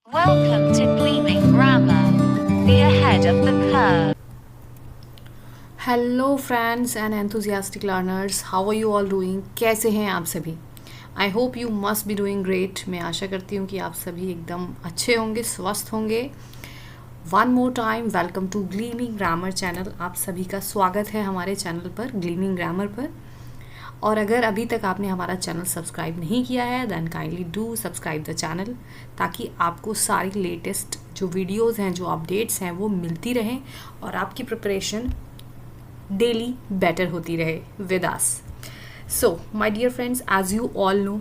Welcome to Gleaming Grammar. Be ahead of the curve. Hello friends and enthusiastic learners, how are you all doing? कैसे हैं आप सभी? I hope you must be doing great. मैं आशा करती हूँ कि आप सभी एकदम अच्छे होंगे, स्वस्थ होंगे। One more time welcome to gleaming grammar channel. आप सभी का स्वागत है हमारे चैनल पर, ग्लीमिंग ग्रामर पर। और अगर अभी तक आपने हमारा चैनल सब्सक्राइब नहीं किया है then kindly do subscribe the channel, ताकि आपको सारी लेटेस्ट जो वीडियोस हैं, जो अपडेट्स हैं, वो मिलती रहें और आपकी प्रिपरेशन डेली बेटर होती रहे with us. So my dear friends, as you all know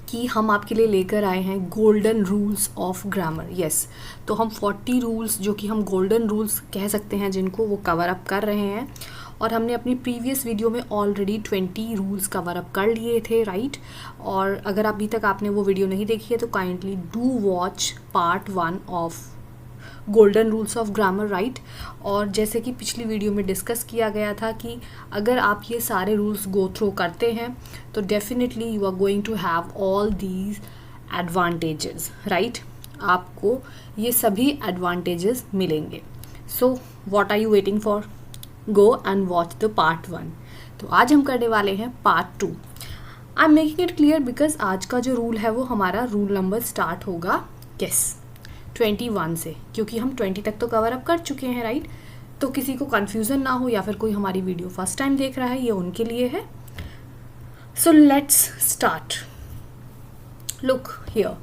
कि हम आपके लिए लेकर आए हैं golden rules of grammar. Yes, तो हम 40 रूल्स, जो कि हम गोल्डन रूल्स कह सकते हैं, जिनको वो कवर अप कर रहे हैं। और हमने अपनी प्रीवियस वीडियो में ऑलरेडी 20 रूल्स कवर अप कर लिए थे, राइट? और अगर अभी तक आपने वो वीडियो नहीं देखी है तो kindly do watch part 1 of golden rules of grammar, right? और जैसे कि पिछली वीडियो में डिस्कस किया गया था कि अगर आप ये सारे रूल्स गो थ्रू करते हैं तो definitely you are going to have all these advantages, right? आपको ये सभी एडवांटेजेस मिलेंगे। So what are you waiting for? Go and watch the part 1। तो आज हम करने वाले हैं part 2। I am making it clear because आज का जो रूल है वो हमारा रूल नंबर स्टार्ट होगा किस 21 से, क्योंकि हम 20 तक तो कवर अप कर चुके हैं, राइट? तो किसी को कन्फ्यूज़न ना हो या फिर कोई हमारी वीडियो फर्स्ट टाइम देख रहा है, ये उनके लिए है। So let's start. Look here,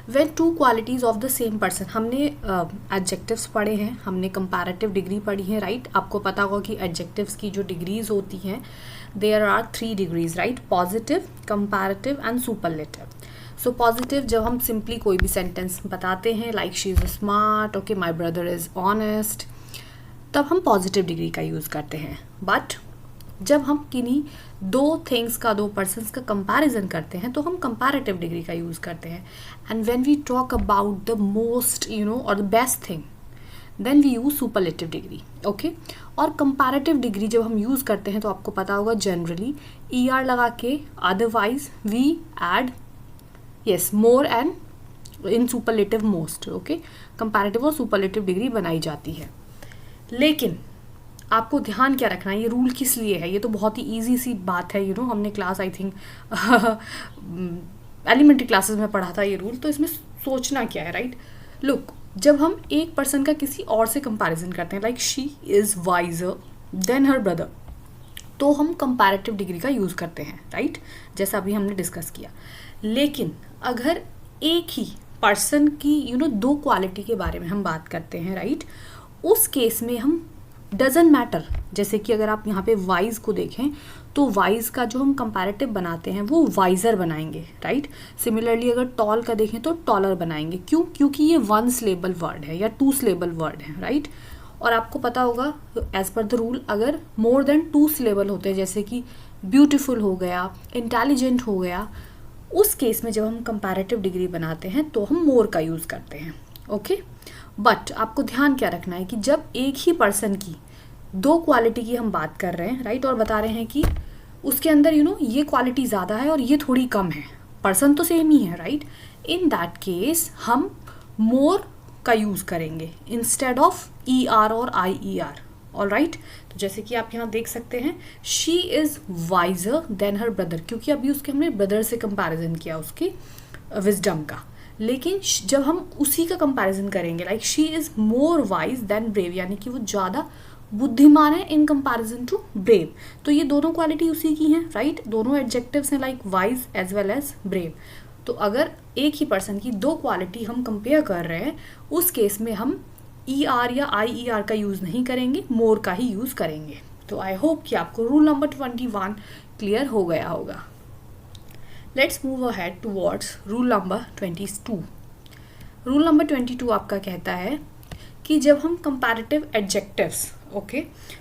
when two qualities of the same person, हमने एडजेक्टिव्स पढ़े हैं, हमने कंपैरेटिव डिग्री पढ़ी है, राइट? आपको पता होगा कि एडजेक्टिव्स की जो डिग्रीज होती हैं there are 3 degrees, right? Positive, comparative and superlative. So positive, जब हम सिंपली कोई भी सेंटेंस बताते हैं like she is smart, okay, my brother is honest, तब हम पॉजिटिव डिग्री का यूज़ करते हैं। बट जब हम किन्हीं दो थिंग्स का, दो पर्सन्स का कंपैरिजन करते हैं तो हम कंपैरेटिव डिग्री का यूज़ करते हैं। And when we talk about the most और the best thing then we use superlative degree, okay? और कंपैरेटिव डिग्री जब हम यूज़ करते हैं तो आपको पता होगा जनरली ER लगा के, otherwise we add yes more and in superlative most, okay? Comparative और सुपरलेटिव डिग्री बनाई जाती है। लेकिन आपको ध्यान क्या रखना है, ये रूल किस लिए है? ये तो बहुत ही ईजी सी बात है, हमने class I think elementary classes में पढ़ा था ये रूल। तो इसमें सोचना क्या है, राइट? लुक, जब हम एक पर्सन का किसी और से कंपैरिजन करते हैं like she is visor then her brother, तो हम कंपैरेटिव डिग्री का यूज़ करते हैं, राइट? जैसा अभी हमने डिस्कस किया। लेकिन अगर एक ही पर्सन की दो क्वालिटी के बारे में हम बात करते हैं, राइट? उस केस में हम डजंट मैटर, जैसे कि अगर आप यहाँ पे वाइज को देखें तो वाइज का जो हम कंपैरेटिव बनाते हैं वो वाइजर बनाएंगे, राइट? सिमिलरली अगर टॉल का देखें तो टॉलर बनाएंगे। क्यों? क्योंकि ये 1 सिलेबल वर्ड है या 2 सिलेबल वर्ड है, राइट? और आपको पता होगा एज पर द रूल अगर मोर देन 2 सिलेबल होते हैं, जैसे कि ब्यूटीफुल हो गया, इंटेलिजेंट हो गया, उस केस में जब हम कंपैरेटिव डिग्री बनाते हैं तो हम मोर का यूज़ करते हैं, ओके? बट आपको ध्यान क्या रखना है कि जब एक ही पर्सन की दो क्वालिटी की हम बात कर रहे हैं, राइट? और बता रहे हैं कि उसके अंदर ये क्वालिटी ज़्यादा है और ये थोड़ी कम है, पर्सन तो सेम ही है, राइट? इन दैट केस हम मोर का यूज़ करेंगे इंस्टेड ऑफ ER और IER, ऑल राइट? तो जैसे कि आप यहाँ देख सकते हैं she is visor then her brother, क्योंकि अभी उसके हमने ब्रदर से कंपैरिजन किया उसकी विजडम का। लेकिन जब हम उसी का कंपैरिजन करेंगे like she is more wise than brave, यानी कि वो ज़्यादा बुद्धिमान है इन कंपैरिजन टू ब्रेव, तो ये दोनों क्वालिटी उसी की हैं, राइट? दोनों एडजेक्टिव्स हैं like wise as well as brave. तो अगर एक ही पर्सन की दो क्वालिटी हम कंपेयर कर रहे हैं उस केस में हम ER या IER का यूज़ नहीं करेंगे, मोर का ही यूज़ करेंगे। तो आई होप कि आपको रूल नंबर 21 क्लियर हो गया होगा। Let's move ahead towards rule number 22। Rule number 22 आपका कहता है कि जब हम कंपैरेटिव एडजेक्टिव्स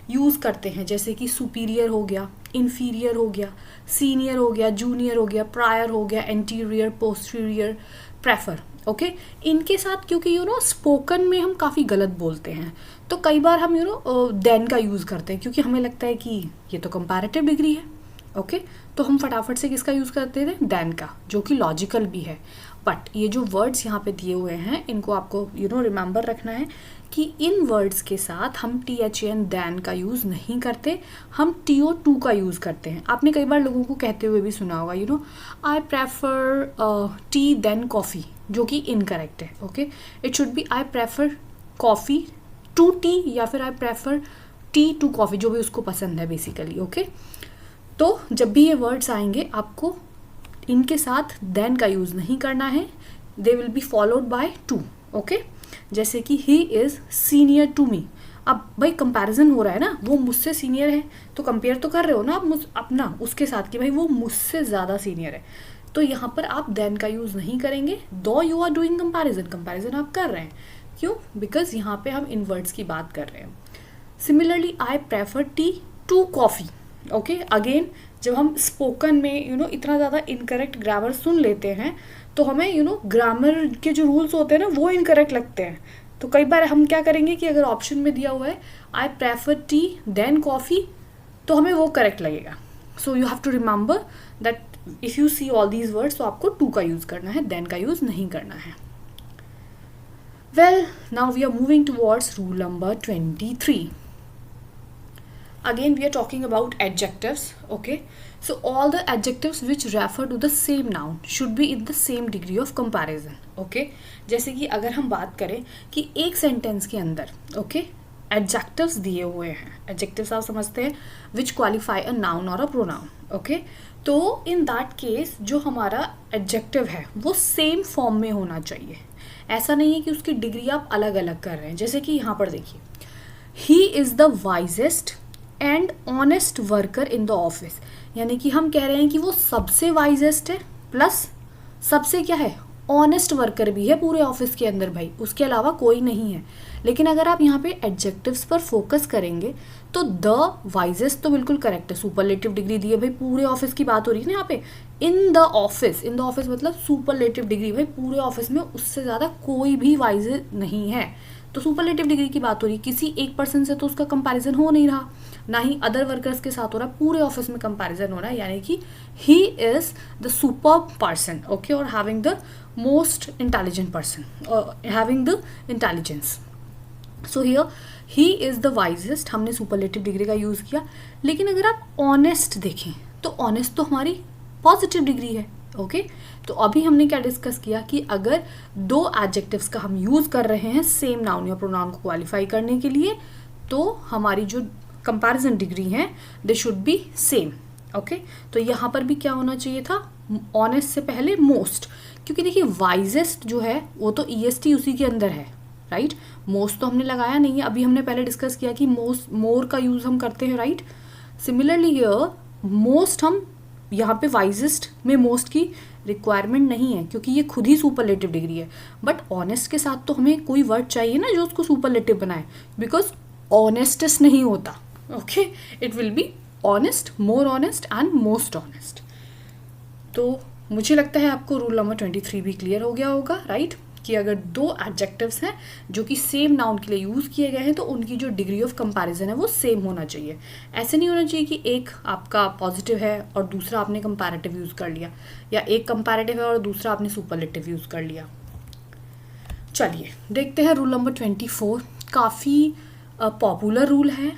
यूज़ करते हैं, जैसे कि सुपीरियर हो गया, इन्फीरियर हो गया, सीनियर हो गया, जूनियर हो गया, प्रायर हो गया, एंटीरियर, पोस्टीरियर, प्रेफर, ओके? इनके साथ क्योंकि स्पोकन में हम काफ़ी गलत बोलते हैं तो कई बार हम देन का यूज़ करते हैं, क्योंकि हमें लगता है कि ये तो कंपैरेटिव डिग्री है, ओके? तो हम फटाफट से किसका यूज़ करते थे? देन का, जो कि लॉजिकल भी है। बट ये जो वर्ड्स यहाँ पे दिए हुए हैं इनको आपको रिमेंबर रखना है कि इन वर्ड्स के साथ हम THAN दैन का यूज़ नहीं करते, हम TO2 का यूज़ करते हैं। आपने कई बार लोगों को कहते हुए भी सुना होगा I prefer tea than coffee, जो कि इनकरेक्ट है। Okay, it should be I prefer coffee to tea या फिर I prefer tea to coffee, जो भी उसको पसंद है बेसिकली। ओके, तो जब भी ये वर्ड्स आएंगे आपको इनके साथ देन का यूज़ नहीं करना है, they will be followed by to. Okay, जैसे कि he is senior to me. अब भाई कंपैरिजन हो रहा है ना, वो मुझसे सीनियर है तो कंपेयर तो कर रहे हो ना आप अपना उसके साथ कि भाई वो मुझसे ज़्यादा सीनियर है, तो यहाँ पर आप देन का यूज़ नहीं करेंगे। दो यू आर डूइंग कंपैरिजन आप कर रहे हैं, क्यों? बिकॉज यहाँ पे हम इन वर्ड्स की बात कर रहे हैं। Similarly I prefer tea to coffee. Okay, again जब हम स्पोकन में इतना ज़्यादा इनकरेक्ट ग्रामर सुन लेते हैं तो हमें ग्रामर के जो रूल्स होते हैं ना वो इनकरेक्ट लगते हैं। तो कई बार हम क्या करेंगे कि अगर ऑप्शन में दिया हुआ है I prefer tea than coffee तो हमें वो करेक्ट लगेगा। So you have to remember that if you see all these words तो आपको टू का यूज़ करना है, देन का यूज़ नहीं करना है। Well, now we are moving towards rule number 23. Again we are talking about adjectives. Okay, so all the adjectives which refer to the same noun should be in the same degree of comparison. Okay, जैसे कि अगर हम बात करें कि एक sentence के अंदर adjectives दिए हुए हैं, adjectives आप समझते हैं which qualify a noun or a pronoun. Okay, तो in that case जो हमारा adjective है वो सेम फॉर्म में होना चाहिए। ऐसा नहीं है कि उसकी डिग्री आप अलग अलग कर रहे हैं। जैसे कि यहाँ पर देखिए, he is the wisest and honest worker in the office, यानी कि हम कह रहे हैं कि वो सबसे वाइजेस्ट है प्लस सबसे क्या है, ऑनेस्ट वर्कर भी है पूरे ऑफिस के अंदर भाई, उसके अलावा कोई नहीं है। लेकिन अगर आप यहाँ पे एडजेक्टिव्स पर फोकस करेंगे तो द वाइजेस्ट तो बिल्कुल करेक्ट है, सुपरलेटिव डिग्री दी है भाई, पूरे ऑफिस की बात हो रही है ना यहाँ पे। इन द ऑफिस मतलब सुपरलेटिव डिग्री, भाई पूरे ऑफिस में उससे ज़्यादा कोई भी वाइज नहीं है, तो सुपरलेटिव डिग्री की बात हो रही है। किसी एक पर्सन से तो उसका कंपैरिजन हो नहीं रहा, ना ही अदर वर्कर्स के साथ हो रहा, पूरे ऑफिस में कंपैरिजन हो रहा है, यानी कि he is the super person. Okay, और having the most intelligent person, having the intelligence. So here he is the wisest, हमने सुपरलेटिव डिग्री का यूज किया। लेकिन अगर आप ऑनेस्ट देखें तो ऑनेस्ट तो हमारी पॉजिटिव डिग्री है। ओके, तो अभी हमने क्या डिस्कस किया कि अगर दो एडजेक्टिव्स का हम यूज कर रहे हैं सेम नाउन या प्रोनाउन को क्वालिफाई करने के लिए, तो हमारी जो कंपैरिजन डिग्री है they should be same. Okay, तो यहाँ पर भी क्या होना चाहिए था, ऑनेस्ट से पहले मोस्ट, क्योंकि देखिए वाइजेस्ट जो है वो तो EST उसी के अंदर है, राइट। मोस्ट तो हमने लगाया नहीं है, अभी हमने पहले डिस्कस किया कि मोर का यूज हम करते हैं, राइट। सिमिलरली हियर मोस्ट, हम यहाँ पे वाइजेस्ट में मोस्ट की रिक्वायरमेंट नहीं है क्योंकि ये खुद ही सुपरलेटिव डिग्री है। बट ऑनेस्ट के साथ तो हमें कोई वर्ड चाहिए ना जो उसको सुपरलेटिव बनाए, बिकॉज ऑनेस्टेस्ट नहीं होता। Okay, it will be honest, more honest and most honest. तो मुझे लगता है आपको रूल नंबर 23 भी क्लियर हो गया होगा, राइट, कि अगर दो एडजेक्टिव्स हैं जो कि सेम नाउन के लिए यूज़ किए गए हैं तो उनकी जो डिग्री ऑफ कंपैरिजन है वो सेम होना चाहिए। ऐसे नहीं होना चाहिए कि एक आपका पॉजिटिव है और दूसरा आपने कंपैरेटिव यूज़ कर लिया, या एक कंपैरेटिव है और दूसरा आपने सुपरलेटिव यूज़ कर लिया। चलिए देखते हैं रूल नंबर 24। काफ़ी पॉपुलर रूल है।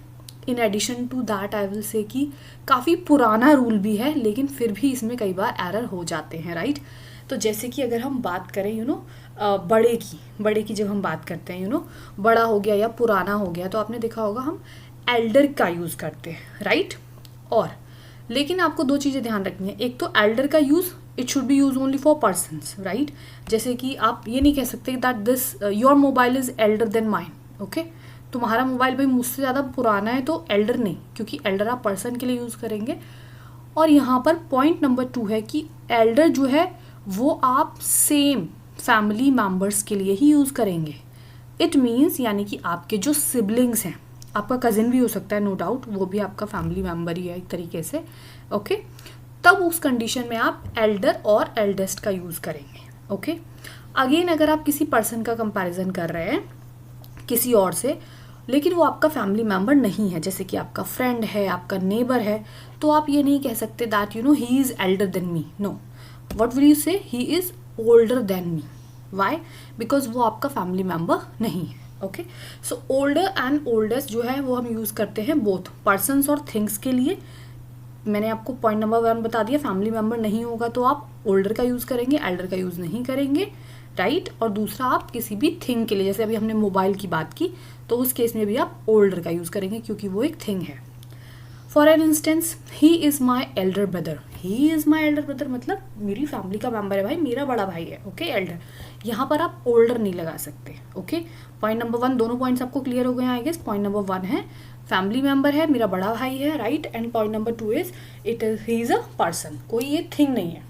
In addition to that I will say कि काफ़ी पुराना रूल भी है, लेकिन फिर भी इसमें कई बार एरर हो जाते हैं, राइट। तो जैसे कि अगर हम बात करें बड़े की जब हम बात करते हैं बड़ा हो गया या पुराना हो गया, तो आपने देखा होगा हम एल्डर का यूज़ करते हैं, राइट। और लेकिन आपको दो चीज़ें ध्यान रखनी है, एक तो एल्डर का use it should B use only for persons, right. जैसे कि आप ये नहीं कह सकते that this your mobile is elder then mine. Okay, तुम्हारा मोबाइल भाई मुझसे ज़्यादा पुराना है तो एल्डर नहीं, क्योंकि एल्डर आप पर्सन के लिए यूज़ करेंगे। और यहाँ पर पॉइंट नंबर 2 है कि एल्डर जो है वो आप सेम फैमिली मेम्बर्स के लिए ही यूज़ करेंगे। इट मीन्स यानी कि आपके जो सिबलिंग्स हैं, आपका कज़िन भी हो सकता है नो डाउट, वो भी आपका फैमिली मेम्बर ही है एक तरीके से। ओके, तब उस कंडीशन में आप एल्डर और एल्डेस्ट का यूज़ करेंगे। ओके, अगेन अगर आप किसी पर्सन का कंपैरिजन कर रहे हैं किसी और से, लेकिन वो आपका फैमिली मेम्बर नहीं है, जैसे कि आपका फ्रेंड है, आपका नेबर है, तो आप ये नहीं कह सकते that he is elder than me. No, what will you say, he is older than me. Why? Because वो आपका फैमिली मेम्बर नहीं है। Okay, so older and oldest जो है वो हम यूज़ करते हैं बोथ पर्सन्स और थिंग्स के लिए। मैंने आपको पॉइंट नंबर 1 बता दिया, फैमिली मेम्बर नहीं होगा तो आप ओल्डर का यूज़ करेंगे, एल्डर का यूज़ नहीं करेंगे, राइट। और दूसरा आप किसी भी थिंग के लिए, जैसे अभी हमने मोबाइल की बात की, तो उस केस में भी आप ओल्डर का यूज़ करेंगे क्योंकि वो एक थिंग है। For an instance, he is my elder brother. He is my elder brother मतलब मेरी फैमिली का मेम्बर है भाई, मेरा बड़ा भाई है। Okay, Elder. यहाँ पर आप ओल्डर नहीं लगा सकते। ओके, पॉइंट नंबर 1, दोनों पॉइंट्स आपको क्लियर हो गए हैं आई गेस। पॉइंट नंबर 1 है फैमिली मेम्बर है, मेरा बड़ा भाई है, right. And point number 2 is it is he is a person, कोई ये थिंग नहीं है।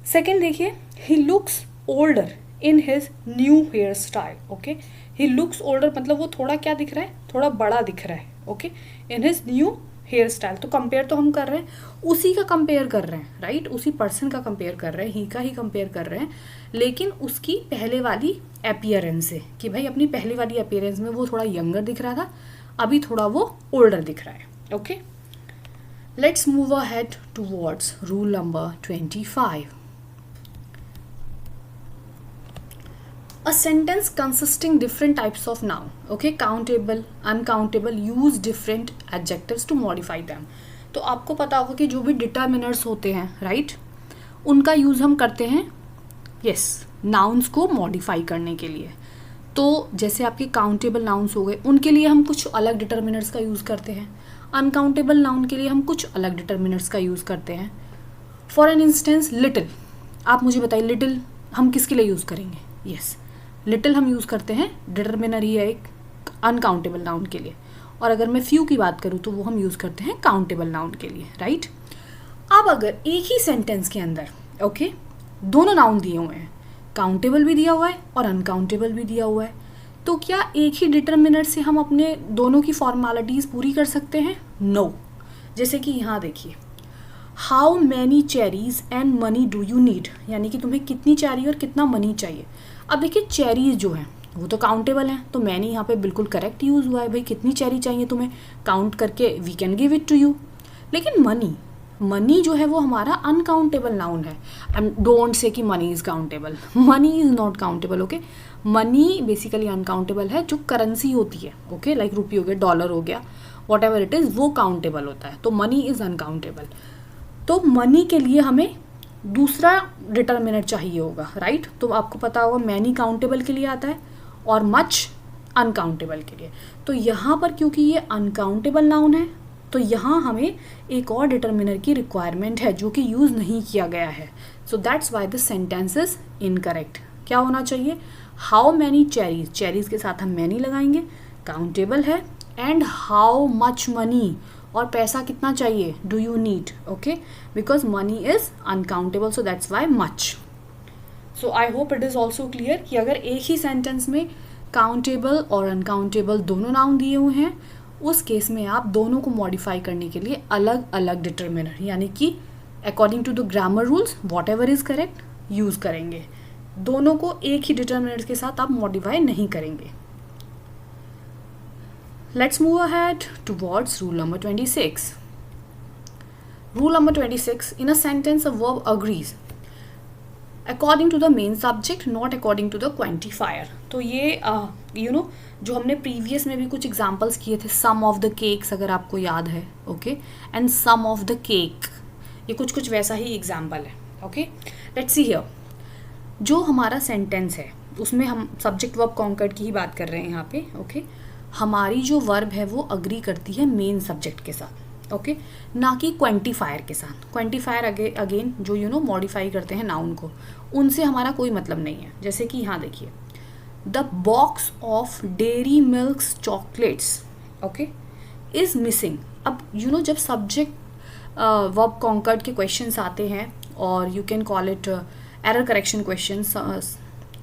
सेकेंड देखिए, he looks older in his new hairstyle. Okay, he looks older मतलब वो थोड़ा क्या दिख रहा है, थोड़ा बड़ा दिख रहा है। Okay, in his new hairstyle, तो कंपेयर तो हम कर रहे हैं, उसी का कंपेयर कर रहे हैं, राइट। उसी पर्सन का कंपेयर कर रहे हैं, ही का ही कंपेयर कर रहे हैं, लेकिन उसकी पहले वाली अपीयरेंस से, कि भाई अपनी पहले वाली अपीयरेंस में वो थोड़ा यंगर दिख रहा था, अभी थोड़ा वो ओल्डर दिख रहा है। Okay, let's move ahead towards rule number 25। A sentence consisting different types of noun, okay, countable, uncountable, use different adjectives to modify them। तो आपको पता होगा कि जो भी डिटर्मिनर्स होते हैं, राइट, उनका यूज़ हम करते हैं, यस, नाउन्स को मॉडिफाई करने के लिए। तो जैसे आपके काउंटेबल नाउन्स हो गए, उनके लिए हम कुछ अलग डिटर्मिनर्स का यूज़ करते हैं। अनकाउंटेबल नाउन के लिए हम कुछ अलग डिटर्मिनर्स का यूज़ करते हैं। फॉर एन इंस्टेंस, लिटिल, आप मुझे बताइए लिटिल हम किसके लिए यूज़ करेंगे? यस, लिटिल हम यूज़ करते हैं, डिटर्मिनर ही है एक अनकाउंटेबल नाउन के लिए। और अगर मैं फ्यू की बात करूँ तो वो हम यूज़ करते हैं काउंटेबल नाउन के लिए, राइट। अब अगर एक ही सेंटेंस के अंदर, ओके, दोनों नाउन दिए हुए हैं, काउंटेबल भी दिया हुआ है और अनकाउंटेबल भी दिया हुआ है, तो क्या एक ही डिटर्मिनर से हम अपने दोनों की फॉर्मेलिटीज़ पूरी कर सकते हैं? नो। जैसे कि यहाँ देखिए, how many cherries and money do you need, यानी कि तुम्हें कितनी चेरी और कितना मनी चाहिए। अब देखिए, चेरीज जो हैं वो तो काउंटेबल हैं, तो मैंने यहाँ पे बिल्कुल करेक्ट यूज़ हुआ है, भाई कितनी चेरी चाहिए तुम्हें, काउंट करके we can give it to you. लेकिन मनी जो है वो हमारा अनकाउंटेबल नाउन है। एंड डोंट से कि money is countable, money is not countable. Okay, money basically uncountable है, जो करेंसी होती है, ओके, लाइक रुपी हो गया, डॉलर हो गया, वॉट एवर इट इज़, वो काउंटेबल होता है, तो मनी इज़ अनकाउंटेबल। तो मनी के लिए हमें दूसरा डिटर्मिनर चाहिए होगा, राइट। तो आपको पता होगा मैनी काउंटेबल के लिए आता है और मच अनकाउंटेबल के लिए। तो यहाँ पर क्योंकि ये अनकाउंटेबल नाउन है, तो यहाँ हमें एक और डिटर्मिनर की रिक्वायरमेंट है जो कि यूज़ नहीं किया गया है। So that's why the sentence is incorrect. क्या होना चाहिए? हाउ मैनी चेरीज, चेरीज के साथ हम मैनी लगाएंगे, काउंटेबल है, एंड हाउ मच मनी, और पैसा कितना चाहिए, do you need, okay, because money is uncountable, so that's why much. So I hope it is also clear कि अगर एक ही सेंटेंस में काउंटेबल और अनकाउंटेबल दोनों नाउन दिए हुए हैं, उस केस में आप दोनों को मॉडिफाई करने के लिए अलग अलग डिटर्मिनर, यानी कि according to the grammar rules whatever is correct use करेंगे। दोनों को एक ही डिटर्मिनर के साथ आप मॉडिफाई नहीं करेंगे। Let's move ahead towards rule number 26. Rule number 26, in a sentence a verb agrees according to the main subject, not according to the quantifier. तो ये जो हमने प्रीवियस में भी कुछ एग्जाम्पल्स किए थे, सम ऑफ द केक्स अगर आपको याद है, okay, and some of the cake, ये कुछ वैसा ही एग्जाम्पल है, ओके। लेट्स सी हियर, जो हमारा सेंटेंस है उसमें हम सब्जेक्ट वर्ब कॉन्कर्ड की ही बात कर रहे हैं यहाँ पे, ओके। हमारी जो वर्ब है वो अग्री करती है मेन सब्जेक्ट के साथ, ओके, ना कि क्वांटिफायर के साथ। क्वांटिफायर अगेन जो मॉडिफाई करते हैं नाउन को, उनसे हमारा कोई मतलब नहीं है। जैसे कि यहाँ देखिए, the box of Dairy Milk chocolates, okay, is missing. अब जब सब्जेक्ट वर्ब कॉन्कर्ड के क्वेश्चंस आते हैं, और you can call it error correction questions,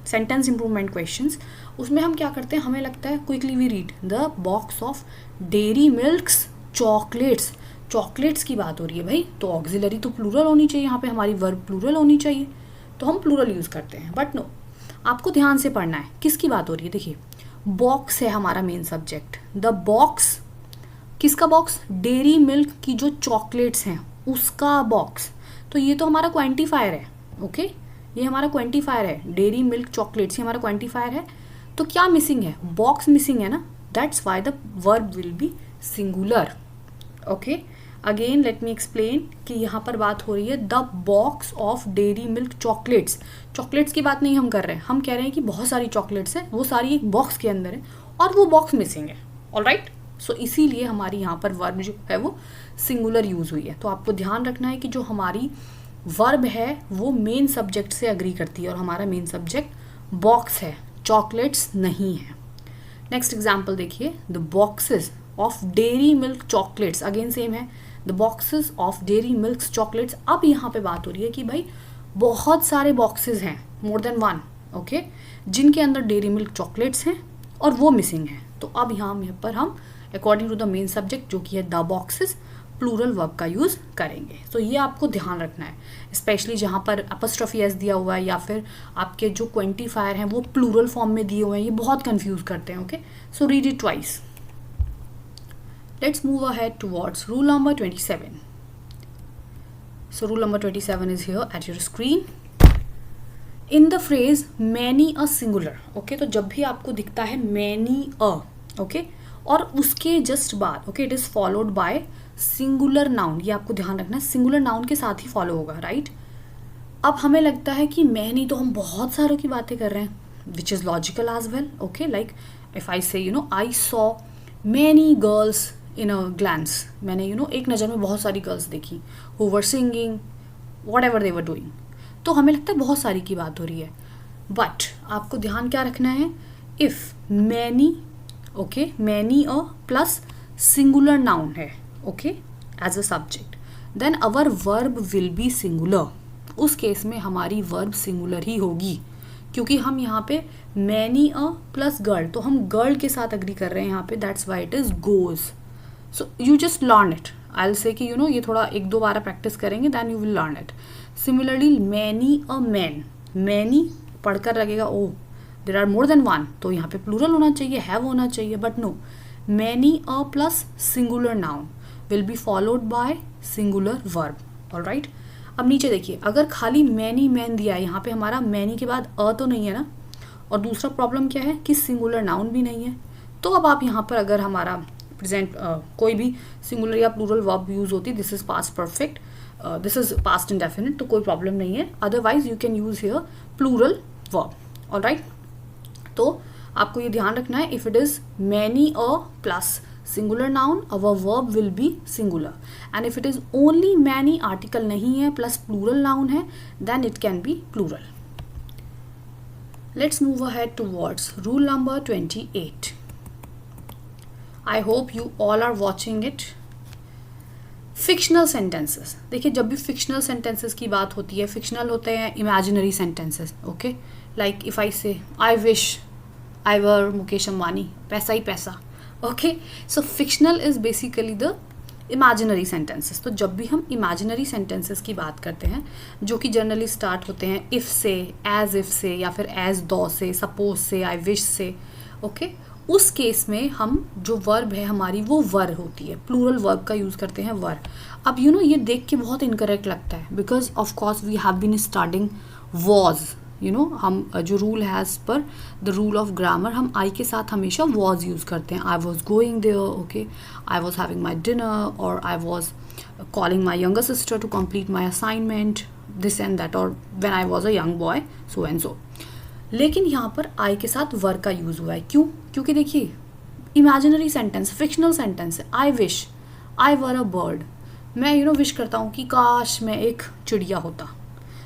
sentence improvement questions, उसमें हम क्या करते हैं, हमें लगता है quickly we read the box of Dairy Milks chocolates, chocolates की बात हो रही है भाई, तो ऑक्सिलरी तो प्लूरल होनी चाहिए, यहाँ पे हमारी वर्ब प्लूरल होनी चाहिए, तो हम प्लूरल यूज़ करते हैं। बट नो, आपको ध्यान से पढ़ना है किसकी बात हो रही है। देखिए, बॉक्स है हमारा मेन सब्जेक्ट, द बॉक्स, किसका बॉक्स, डेयरी मिल्क की जो चॉकलेट्स हैं उसका बॉक्स, तो ये तो हमारा क्वांटिफायर है, ओके, ये हमारा क्वांटिफायर है, डेयरी मिल्क चॉकलेट्स, ये हमारा क्वांटिफायर है। तो क्या मिसिंग है? बॉक्स मिसिंग है ना, that's why the verb will be singular. Okay, again let me explain कि यहाँ पर बात हो रही है the box of Dairy Milk chocolates. Chocolates की बात नहीं हम कर रहे हैं, हम कह रहे हैं कि बहुत सारी चॉकलेट्स हैं, वो सारी एक बॉक्स के अंदर है और वो बॉक्स मिसिंग है। ऑलराइट, सो इसीलिए हमारी यहाँ पर वर्ब जो है वो सिंगुलर यूज हुई है। तो आपको ध्यान रखना है कि जो हमारी वर्ब है वो मेन सब्जेक्ट से अग्री करती है और हमारा मेन सब्जेक्ट बॉक्स है, चॉकलेट्स नहीं है। नेक्स्ट एग्जाम्पल देखिए, the boxes of Dairy Milk chocolates, again same है, the boxes of Dairy Milk chocolates. अब यहाँ पे बात हो रही है कि भाई बहुत सारे बॉक्सेस हैं, मोर देन वन, ओके, जिनके अंदर डेयरी मिल्क चॉकलेट्स हैं और वो मिसिंग है। तो अब यहाँ पर हम according to the main subject जो कि है द बॉक्सेस, प्लूरल वर्ब का यूज करेंगे। तो ये आपको ध्यान रखना है, स्पेशली जहाँ पर अपॉस्ट्रोफी एस दिया हुआ है या फिर आपके जो क्वांटिफायर हैं वो प्लूरल फॉर्म में दिए हुए हैं, ये बहुत कंफ्यूज करते हैं। Okay, so read it twice. Let's move ahead towards rule number 27. So rule number 27 is here at your screen. In the phrase many a singular, okay, तो जब भी आपको दिखता है many a, okay, और उसके जस्ट बाद, okay, it is followed by singular noun, ये आपको ध्यान रखना है, singular noun के साथ ही follow होगा, right? अब हमें लगता है कि many तो हम बहुत सारों की बातें कर रहे हैं, which is logical as well, okay, like if I say, I saw many girls in a glance, मैंने एक नज़र में बहुत सारी गर्ल्स देखी, who were singing, whatever they were doing, तो हमें लगता है बहुत सारी की बात हो रही है। बट आपको ध्यान क्या रखना है, if many, okay, many a plus singular noun है, okay, as a subject, then our verb will be singular. उस केस में हमारी वर्ब सिंगुलर ही होगी, क्योंकि हम यहाँ पे मैनी अ प्लस गर्ल, तो हम गर्ल के साथ अग्री कर रहे हैं यहाँ पे, that's why it is goes. So you just learn it, I will say कि ये थोड़ा एक दो बार प्रैक्टिस करेंगे, then you will learn it. Similarly many a man, many पढ़कर लगेगा oh there are more than one, तो यहाँ पे प्लूरल होना चाहिए, हैव होना चाहिए, but no, many a plus singular noun will be followed by singular verb. Alright, अब नीचे देखिए, अगर खाली मैनी मैन दिया है, यहाँ पे हमारा मैनी के बाद अ तो नहीं है ना, और दूसरा प्रॉब्लम क्या है कि सिंगुलर नाउन भी नहीं है। तो अब आप यहाँ पर अगर हमारा प्रेजेंट कोई भी सिंगुलर या प्लूरल वर्ब यूज होती, this is past perfect, this is past indefinite, तो कोई प्रॉब्लम नहीं है, otherwise you can use here plural verb. Alright, तो आपको ये ध्यान रखना है, if it is many a plus singular noun, our verb will be singular, and if it is only many, article नहीं है plus plural noun है, then it can be plural. Let's move ahead towards rule number 28. I hope you all are watching it. Fictional sentences, देखिए जब भी fictional sentences की बात होती है, fictional होते हैं imaginary sentences, okay? Like if I say I wish I were Mukesh Ambani, पैसा ही पैसा, okay, so fictional is basically the imaginary sentences. तो जब भी हम इमेजिनरी सेंटेंसेस की बात करते हैं जो कि जनरली स्टार्ट होते हैं इफ़ से, एज इफ़ से, या फिर एज दो से, सपोज से, आई विश से, ओके, उस केस में हम जो वर्ब है हमारी वो वर होती है, प्लूरल वर्ब का यूज़ करते हैं वर। अब ये देख के बहुत इनकरेक्ट लगता है, because of course we have been starting was, हम जो रूल है as per the rule of grammar, हम आई के साथ हमेशा वॉज यूज़ करते हैं। I was going there, okay, I was having my dinner, और I was calling my younger sister to complete my assignment, this and that, और when I was a young boy, so and so. लेकिन यहाँ पर आई के साथ वर का use हुआ है, क्यों? क्योंकि देखिए इमेजिनरी सेंटेंस, फिक्शनल सेंटेंस है। I wish I were a bird, मैं विश करता हूँ कि काश मैं एक चिड़िया होता,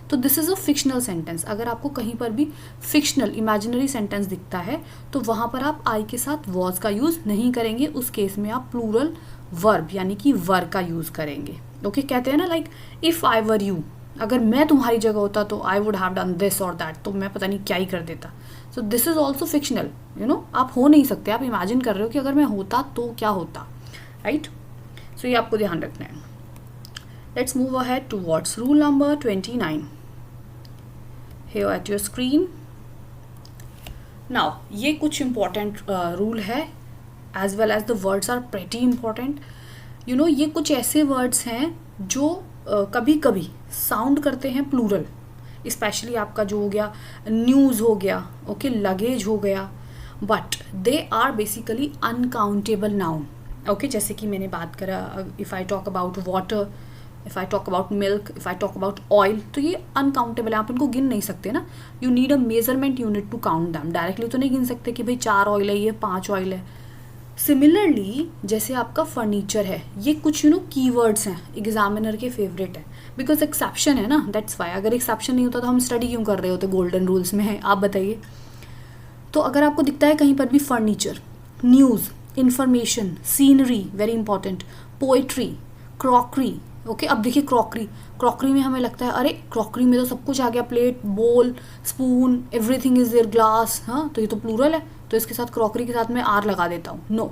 तो this is a fictional sentence. अगर आपको कहीं पर भी फिक्शनल इमेजिनरी सेंटेंस दिखता है तो वहाँ पर आप आई के साथ वॉज का यूज़ नहीं करेंगे, उस केस में आप प्लूरल वर्ब यानी कि वर का यूज़ करेंगे। ओके, कहते हैं ना like if I were you, अगर मैं तुम्हारी जगह होता तो I would have done this और दैट, तो मैं पता नहीं क्या ही कर देता। So this is also fictional, आप हो नहीं सकते, आप इमेजिन कर रहे हो कि अगर मैं होता तो क्या होता, राइट? सो ये आपको ध्यान रखना है। Let's move ahead towards rule number 29 here at your screen. Now ये कुछ important rule है, as well as the words are pretty important. ये कुछ ऐसे words हैं जो कभी कभी साउंड करते हैं प्लूरल, स्पेशली आपका जो हो गया न्यूज़ हो गया, ओके, लगेज हो गया, but they are basically uncountable noun, okay. जैसे कि मैंने बात करा, if I talk about water, if I talk about milk, if I talk about oil, तो ये अनकाउंटेबल है, आप इनको गिन नहीं सकते ना। You need a measurement unit to count them. Directly तो नहीं गिन सकते कि भाई 4 ऑयल है, ये 5 ऑयल है। सिमिलरली जैसे आपका फर्नीचर है, ये कुछ कीवर्ड्स हैं, एग्जामिनर के फेवरेट है, बिकॉज एक्सेप्शन है ना, दैट्स वाई। अगर एक्सेप्शन नहीं होता तो हम स्टडी क्यों कर रहे होते, गोल्डन रूल्स में है, आप बताइए। तो अगर आपको दिखता है कहीं पर भी furniture, news, information, scenery, very important, poetry, crockery, okay. अब देखिए क्रॉकरी में हमें लगता है अरे क्रॉकरी में तो सब कुछ आ गया, plate, bowl, spoon, everything is there, glass, हाँ, तो ये तो प्लूरल है, तो इसके साथ क्रॉकरी के साथ मैं आर लगा देता हूँ। नो,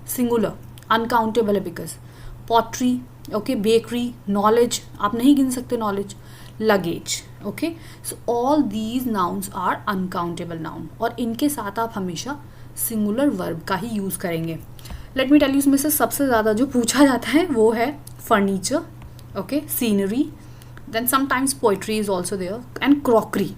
सिंगुलर, अनकाउंटेबल है because. Pottery, okay, bakery, knowledge, आप नहीं गिन सकते knowledge, luggage, okay. So all these nouns are uncountable noun, और इनके साथ आप हमेशा सिंगुलर वर्ब का ही यूज़ करेंगे। लेट मी टेल यू, इसमें से सबसे ज़्यादा जो पूछा जाता है वो है furniture, okay, scenery, then sometimes poetry is also there, and crockery,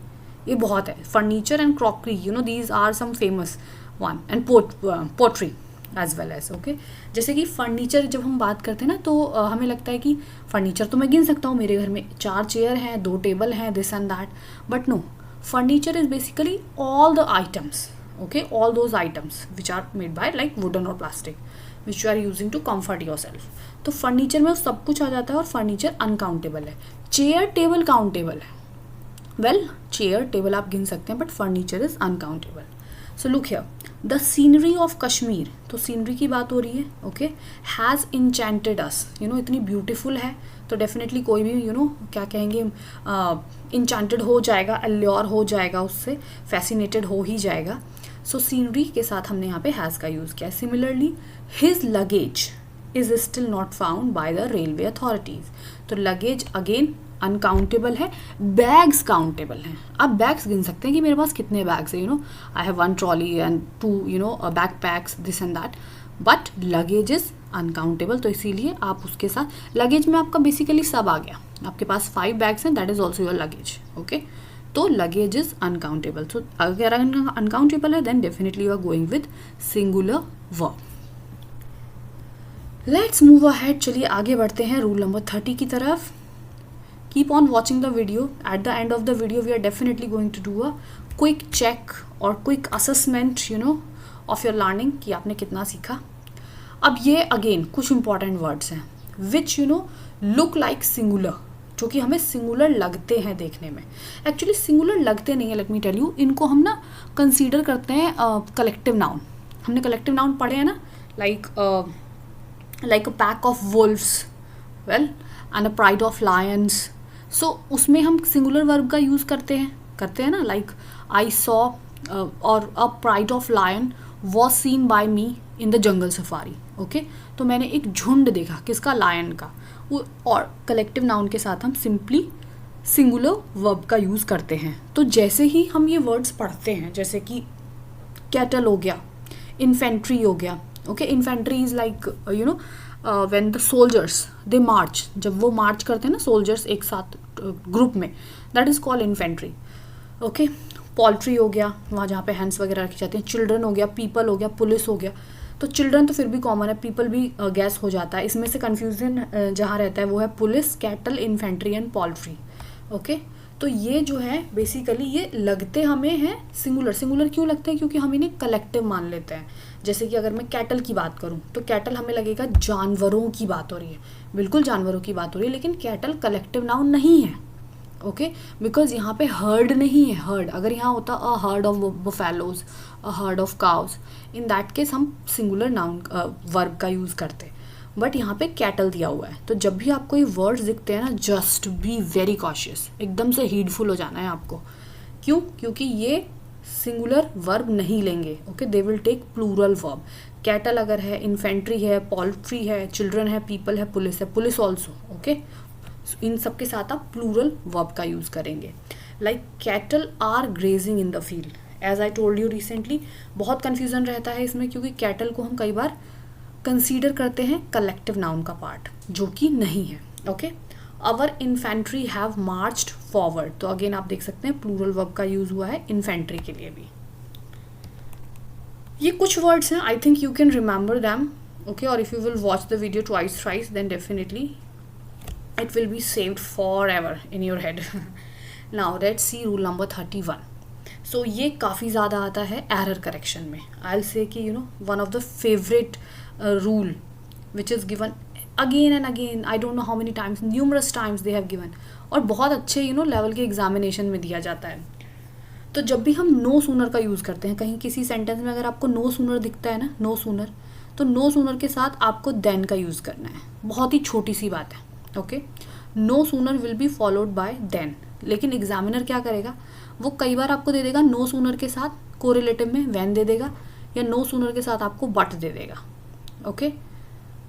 ये बहुत है, furniture and crockery, these are some famous one, and pottery as well as, okay. जैसे कि फर्नीचर जब हम बात करते हैं ना, तो हमें लगता है कि फर्नीचर तो मैं गिन सकता हूँ, मेरे घर में 4 चेयर हैं, 2 टेबल हैं, this and that, but no, furniture is basically all the items, okay, all those items which are made by like wooden or plastic which you are using to comfort yourself. तो furniture में सब कुछ आ जाता है, और furniture uncountable है। Chair table countable है, well chair table आप गिन सकते हैं, but furniture is uncountable. So look here, the scenery of Kashmir, तो सीनरी की बात हो रही है, ओके, हैज़ इंचेंटेड अस, इतनी ब्यूटीफुल है, तो डेफिनेटली कोई भी क्या कहेंगे, इंचेंटेड हो जाएगा, अल्योर हो जाएगा, उससे फैसिनेटेड हो ही जाएगा। सो सीनरी के साथ हमने यहाँ पे हैज़ का यूज़ किया। Similarly his luggage is still not found by the railway authorities, तो लगेज अगेन अनकाउंटेबल है, बैग्स काउंटेबल हैं। आप बैग्स गिन सकते हैं कि मेरे पास कितने बैग्स हैं, I have 1 trolley and 2 back PACS, this and that, but luggage is uncountable, तो इसीलिए आप उसके साथ, लगेज में आपका बेसिकली सब आ गया, आपके पास 5 बैग्स हैं, that is also your luggage, okay. तो लगेज इज अनकाउंटेबल, सो अगर अनकाउंटेबल है then definitely you are going with singular verb. Let's move ahead, चलिए आगे बढ़ते हैं रूल नंबर 30 की तरफ। Keep on watching the video, at the end of the video we are definitely going to do a quick check और quick assessment of your learning, कि आपने कितना सीखा। अब ये अगेन कुछ इंपॉर्टेंट वर्ड्स हैं विच लुक लाइक सिंगुलर, जो कि हमें सिंगुलर लगते हैं देखने में, एक्चुअली सिंगुलर लगते नहीं है, लेट मी टेल यू, इनको हम ना कंसीडर करते हैं कलेक्टिव नाउन। हमने कलेक्टिव नाउन पढ़े हैं ना, like a pack of wolfs, well, and a pride of lions, so उसमें हम सिंगुलर वर्ब का यूज़ करते हैं ना, लाइक आई सॉ, और a pride of lion was seen by me in the jungle safari, okay. तो मैंने एक झुंड देखा, किसका, लायन का, और कलेक्टिव नाउन के साथ हम सिंपली सिंगुलर वर्ब का यूज़ करते हैं। तो जैसे ही हम ये वर्ड्स पढ़ते हैं, जैसे कि कैटल हो गया, इन्फेंट्री हो गया, okay, infantry is like when the soldiers they march, जब वो मार्च करते हैं ना सोल्जर्स एक साथ ग्रुप में, that is called infantry, okay. Poultry हो गया, वहाँ जहाँ पे हैंड्स वगैरह रखी जाती हैं, चिल्ड्रन हो गया, पीपल हो गया, पुलिस हो गया, तो चिल्ड्रन तो फिर भी कॉमन है, पीपल भी गैस हो जाता है, इसमें से कन्फ्यूजन जहाँ रहता है वो है police, cattle, infantry and poultry, okay. तो ये जो है बेसिकली ये लगते हमें हैं सिंगुलर क्यों लगते हैं, क्योंकि हम इन्हें कलेक्टिव मान लेते हैं। जैसे कि अगर मैं कैटल की बात करूं तो कैटल हमें लगेगा जानवरों की बात हो रही है, बिल्कुल जानवरों की बात हो रही है, लेकिन कैटल कलेक्टिव नाउन नहीं है, ओके, बिकॉज यहाँ पे हर्ड नहीं है। हर्ड अगर यहाँ होता a herd of buffaloes, a herd of cows, in that case हम सिंगुलर नाउन वर्ब का यूज़ करते, बट यहाँ पे कैटल दिया हुआ है। तो जब भी आपको ये वर्ड्स दिखते हैं ना, जस्ट बी वेरी कॉशियस, एकदम से हीडफुल हो जाना है आपको। क्यों? क्योंकि ये सिंगुलर वर्ब नहीं लेंगे, okay, they will take plural verb. Cattle अगर है, इन्फेंट्री है, पोल्ट्री है, चिल्ड्रन है, पीपल है, पुलिस ऑल्सो, ओके, इन सब के साथ आप प्लूरल वर्ब का यूज़ करेंगे। Like cattle are grazing in the field, as I told you recently, बहुत कन्फ्यूजन रहता है इसमें, क्योंकि कैटल को हम कई बार कंसीडर करते हैं कलेक्टिव नाउन का पार्ट, जो कि नहीं है, okay. Our infantry have marched forward, तो अगेन आप देख सकते हैं प्लूरल वर्ब का यूज हुआ है इन्फेंट्री के लिए भी। ये कुछ वर्ड्स हैं, I think you can remember them, okay, और if you will watch the video twice thrice then definitely it will be saved forever in your head. Now let's see rule number 31. So ये काफ़ी ज़्यादा आता है error correction में. I'll say कि one of the favorite rule which is given again and again, I don't know how many times, numerous times they have given, और बहुत अच्छे लेवल के एग्जामिनेशन में दिया जाता है। तो जब भी हम नो सूनर का यूज़ करते हैं कहीं किसी सेंटेंस में, अगर आपको नो सूनर दिखता है ना, नो सूनर, तो नो सूनर के साथ आपको देन का यूज़ करना है। बहुत ही छोटी सी बात है, okay. No sooner will be followed by then, लेकिन एग्जामिनर क्या करेगा, वो कई बार आपको दे देगा नो सूनर के साथ कोरिलेटिव में वैन दे देगा, या नो सूनर के साथ आपको बट दे देगा, ओके।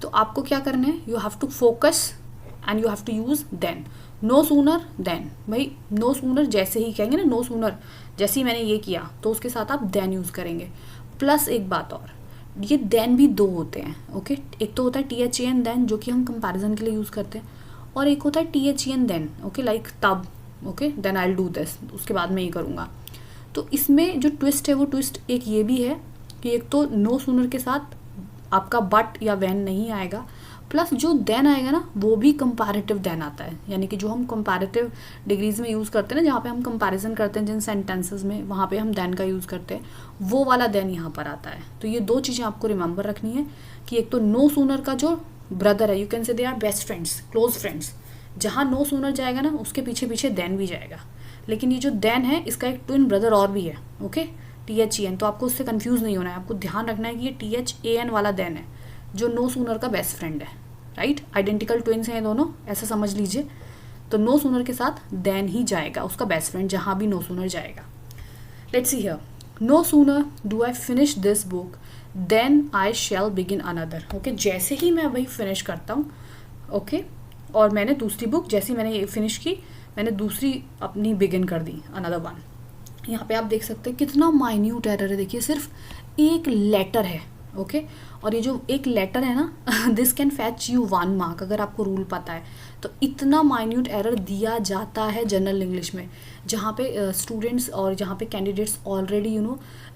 तो आपको क्या करना है, you have to focus and you have to use then. No sooner then, भाई नो सूनर जैसे ही कहेंगे ना, नो सूनर जैसे ही मैंने ये किया तो उसके साथ आप देन यूज़ करेंगे। प्लस एक बात और, ये देन भी दो होते हैं, ओके। एक तो होता है THEN देन, जो कि हम कंपैरिजन के लिए यूज़ करते हैं, और एक होता है THEN देन, ओके, लाइक तब, okay, then I will do this, उसके बाद मैं ये करूँगा। तो इसमें जो ट्विस्ट है वो ट्विस्ट एक ये भी है कि एक तो नो सूनर के साथ आपका बट या वैन नहीं आएगा, प्लस जो देन आएगा ना वो भी कंपैरेटिव देन आता है, यानी कि जो हम कंपैरेटिव डिग्रीज में यूज़ करते हैं ना, जहाँ पे हम कंपैरिजन करते हैं जिन सेंटेंसेस में, वहाँ पे हम देन का यूज़ करते हैं, वो वाला देन यहाँ पर आता है। तो ये दो चीज़ें आपको रिमेंबर रखनी है कि एक तो नो सूनर का जो ब्रदर है, you can say they are best friends, close friends, जहाँ नो सूनर जाएगा ना उसके पीछे पीछे देन भी जाएगा, लेकिन ये जो देन है इसका एक ट्विन ब्रदर और भी है, ओके, THEN। तो आपको उससे कंफ्यूज नहीं होना है, आपको ध्यान रखना है कि ये THAN वाला देन है जो नो सूनर का बेस्ट फ्रेंड है, राइट। आइडेंटिकल ट्विन्स हैं दोनों, ऐसा समझ लीजिए। तो नो सूनर के साथ देन ही जाएगा उसका बेस्ट फ्रेंड, जहाँ भी नो सूनर जाएगा। Let's see here, no sooner do I finish this book then I shall begin another, okay. जैसे ही मैं वही फिनिश करता हूँ, ओके, और मैंने दूसरी बुक जैसे ही मैंने ये फिनिश की, मैंने दूसरी अपनी बिगिन कर दी, अनदर वन। यहाँ पे आप देख सकते हैं कितना माइन्यूट एरर है, देखिए सिर्फ एक लेटर है, ओके। और ये जो एक लेटर है ना, this can fetch you 1 mark, अगर आपको रूल पता है तो। इतना माइन्यूट एरर दिया जाता है जनरल इंग्लिश में, जहाँ पे स्टूडेंट्स और जहाँ पे कैंडिडेट्स ऑलरेडी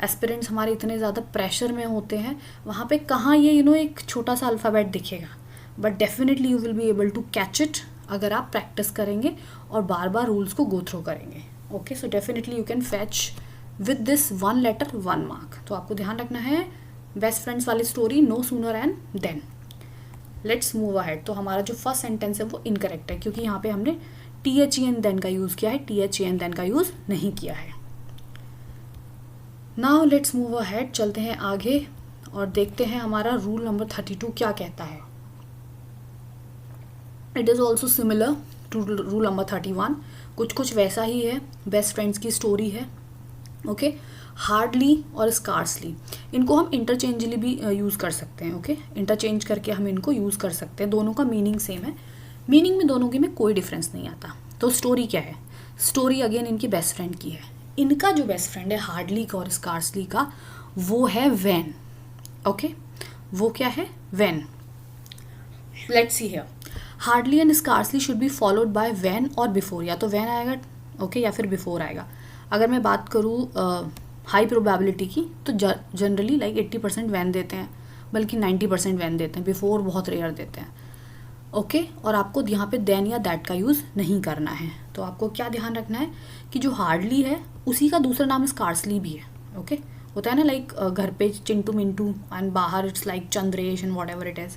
एस्पिरेंट्स हमारे इतने ज़्यादा प्रेशर में होते हैं, वहाँ पे कहाँ ये एक छोटा सा अल्फ़ाबेट दिखेगा। But definitely you will be able to catch it अगर आप प्रैक्टिस करेंगे और बार बार रूल्स को गो थ्रू करेंगे, okay. So definitely you can fetch with this 1 letter 1 mark. तो आपको ध्यान रखना है बेस्ट फ्रेंड्स वाली story, no sooner and then. Let's move ahead. तो हमारा जो फर्स्ट सेंटेंस है वो इनकरेक्ट है, क्योंकि यहाँ पे हमने THEN देन का यूज़ किया है, THEN देन का यूज़ नहीं किया है। नाउ लेट्स मूव अहेड, चलते हैं आगे और देखते हैं हमारा रूल नंबर 32 क्या कहता है। It is also similar to rule number 31, कुछ वैसा ही है, बेस्ट फ्रेंड्स की स्टोरी है, ओके। हार्डली और स्कार्सली, इनको हम इंटरचेंजली भी यूज़ कर सकते हैं, ओके। इंटरचेंज करके हम इनको यूज़ कर सकते हैं, दोनों का मीनिंग सेम है, मीनिंग में दोनों के में कोई डिफरेंस नहीं आता। तो स्टोरी क्या है, स्टोरी अगेन इनकी बेस्ट फ्रेंड की है। इनका जो बेस्ट फ्रेंड है हार्डली का और स्कार्सली का, वो है वैन, ओके। वो क्या है, when. Let's see here, hardly and scarcely should be followed by when और बिफोर, या तो वैन आएगा, ओके, या फिर बिफोर आएगा। अगर मैं बात करूँ हाई प्रोबेबिलिटी की, तो जनरली लाइक 80% वैन देते हैं, बल्कि 90% वैन देते हैं, बिफोर बहुत रेयर देते हैं, ओके। और आपको यहाँ पे देन या दैट का यूज़ नहीं करना है। तो आपको क्या ध्यान रखना है कि जो हार्डली है उसी का दूसरा नाम स्कार्सली भी है, ओके। होता है ना लाइक घर पे चिंटू मिंटू एंड बाहर it's like Chandresh and whatever it is,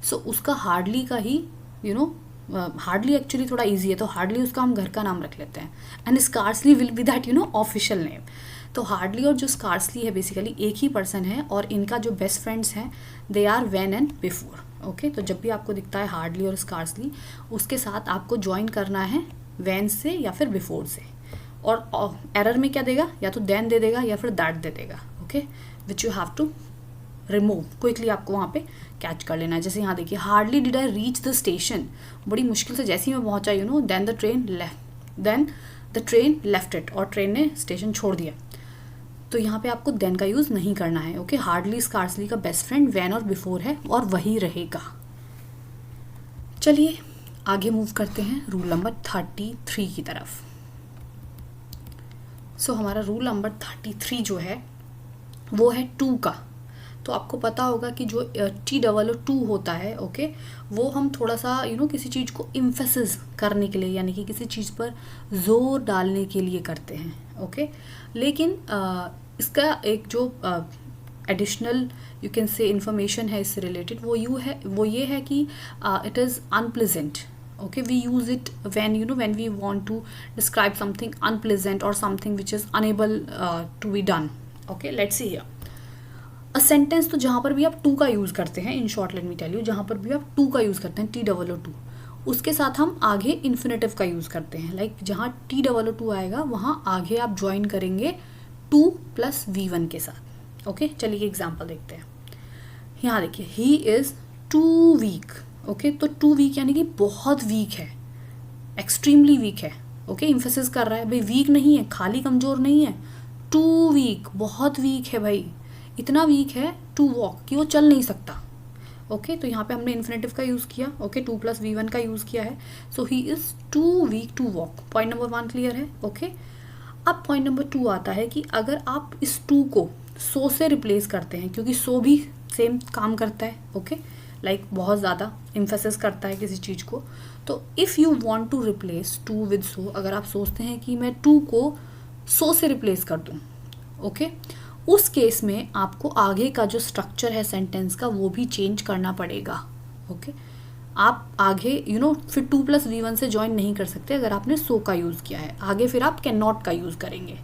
so उसका हार्डली का ही हार्डली एक्चुअली थोड़ा ईजी है, तो हार्डली उसका हम घर का नाम रख लेते हैं, and scarcely will be that official name. तो हार्डली और जो स्कार्सली है बेसिकली एक ही पर्सन है, और इनका जो बेस्ट फ्रेंड्स हैं they are when and before, okay. तो जब भी आपको दिखता है हार्डली और स्कार्सली, उसके साथ आपको ज्वाइन करना है वैन से या फिर बिफोर से। और एरर में क्या देगा, या तो देन दे देगा या फिर दैट दे देगा, okay, which you have to remove quickly, आपको वहाँ पे कैच कर लेना है। जैसे यहाँ देखिए, hardly did I reach the station, बड़ी मुश्किल से जैसे ही मैं पहुँचा then the train left it, और ट्रेन ने स्टेशन छोड़ दिया। तो यहाँ पे आपको देन का यूज़ नहीं करना है, ओके। हार्डली स्कार्सली का बेस्ट फ्रेंड वैन और बिफोर है और वही रहेगा। चलिए आगे मूव करते हैं रूल नंबर 33 की तरफ। सो हमारा रूल नंबर 33 जो है वो है टू का। तो आपको पता होगा कि जो TOO होता है, ओके, वो हम थोड़ा सा किसी चीज़ को इम्फेसिस करने के लिए, यानी कि किसी चीज़ पर जोर डालने के लिए करते हैं, ओके। लेकिन इसका एक जो एडिशनल यू कैन से इंफॉर्मेशन है इससे रिलेटेड, वो ये है कि it is unpleasant, okay, we use it when we want to describe something unpleasant or something which is unable to be done, okay। Let's see here a sentence। तो जहाँ पर भी आप टू का यूज़ करते हैं, in short let me tell you, जहाँ पर भी आप टू का यूज़ करते हैं, TOO, उसके साथ हम आगे इन्फिनेटिव का यूज़ करते हैं। लाइक जहाँ TOO आएगा वहाँ आगे आप ज्वाइन करेंगे 2 + V1 के साथ, ओके। चलिए एग्जाम्पल देखते हैं। यहाँ देखिए, he is too weak, okay. तो टू वीक यानी कि बहुत वीक है, एक्सट्रीमली वीक है, ओके। इम्फेसिस कर रहा है भाई, वीक नहीं है, खाली कमज़ोर नहीं है, टू वीक, बहुत वीक है भाई, इतना वीक है टू वॉक कि वो चल नहीं सकता, ओके। तो यहाँ पे हमने इन्फिनेटिव का यूज़ किया, ओके, 2 + V1 का यूज़ किया है। So he is too weak to walk. Point number 1 clear है, ओके। अब पॉइंट नंबर 2 आता है कि अगर आप इस टू को सो से रिप्लेस करते हैं, क्योंकि सो भी सेम काम करता है, ओके, लाइक बहुत ज़्यादा इम्फेसिस करता है किसी चीज़ को। तो if you want to replace too with so, अगर आप सोचते हैं कि मैं टू को सो से रिप्लेस कर दूं, ओके, उस केस में आपको आगे का जो स्ट्रक्चर है सेंटेंस का वो भी चेंज करना पड़ेगा, ओके। आप आगे फिर 2 + V1 से ज्वाइन नहीं कर सकते अगर आपने सो का यूज़ किया है। आगे फिर आप कैन नॉट का यूज़ करेंगे।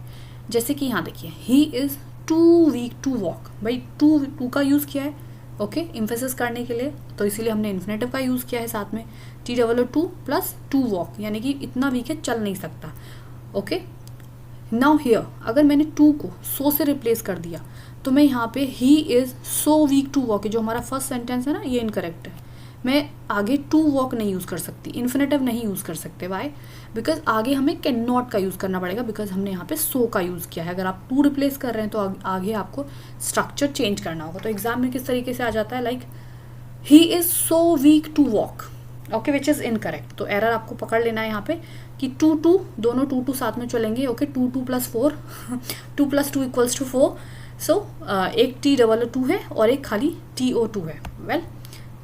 जैसे कि यहाँ देखिए, he is too weak to walk, भाई टू का यूज़ किया है, ओके, इम्फेसिस करने के लिए, तो इसीलिए हमने इन्फिनेटिव का यूज़ किया है साथ में, TOO + 2 वॉक, यानी कि इतना वीक है, चल नहीं सकता, ओके। नाउ हियर अगर मैंने टू को सो से रिप्लेस कर दिया तो मैं यहाँ पे he is so weak to walk, जो हमारा फर्स्ट सेंटेंस है ना, ये इनकरेक्ट है। मैं आगे टू वॉक नहीं यूज़ कर सकती, इन्फिनेटिव नहीं यूज़ कर सकते, वाई? बिकॉज आगे हमें कैन नॉट का यूज़ करना पड़ेगा, बिकॉज हमने यहाँ पे सो का यूज़ किया है। अगर आप टू रिप्लेस कर रहे हैं तो आगे आपको स्ट्रक्चर चेंज करना होगा। तो एग्जाम में किस तरीके से आ जाता है, like he is so weak to walk, okay, which is incorrect. तो एरर आपको पकड़ लेना है यहाँ पे कि 2 दोनों 2 साथ में चलेंगे, ओके। 2 + 4 2 + 2 = 4। सो एक TOO है और एक खाली TO2 है। Well,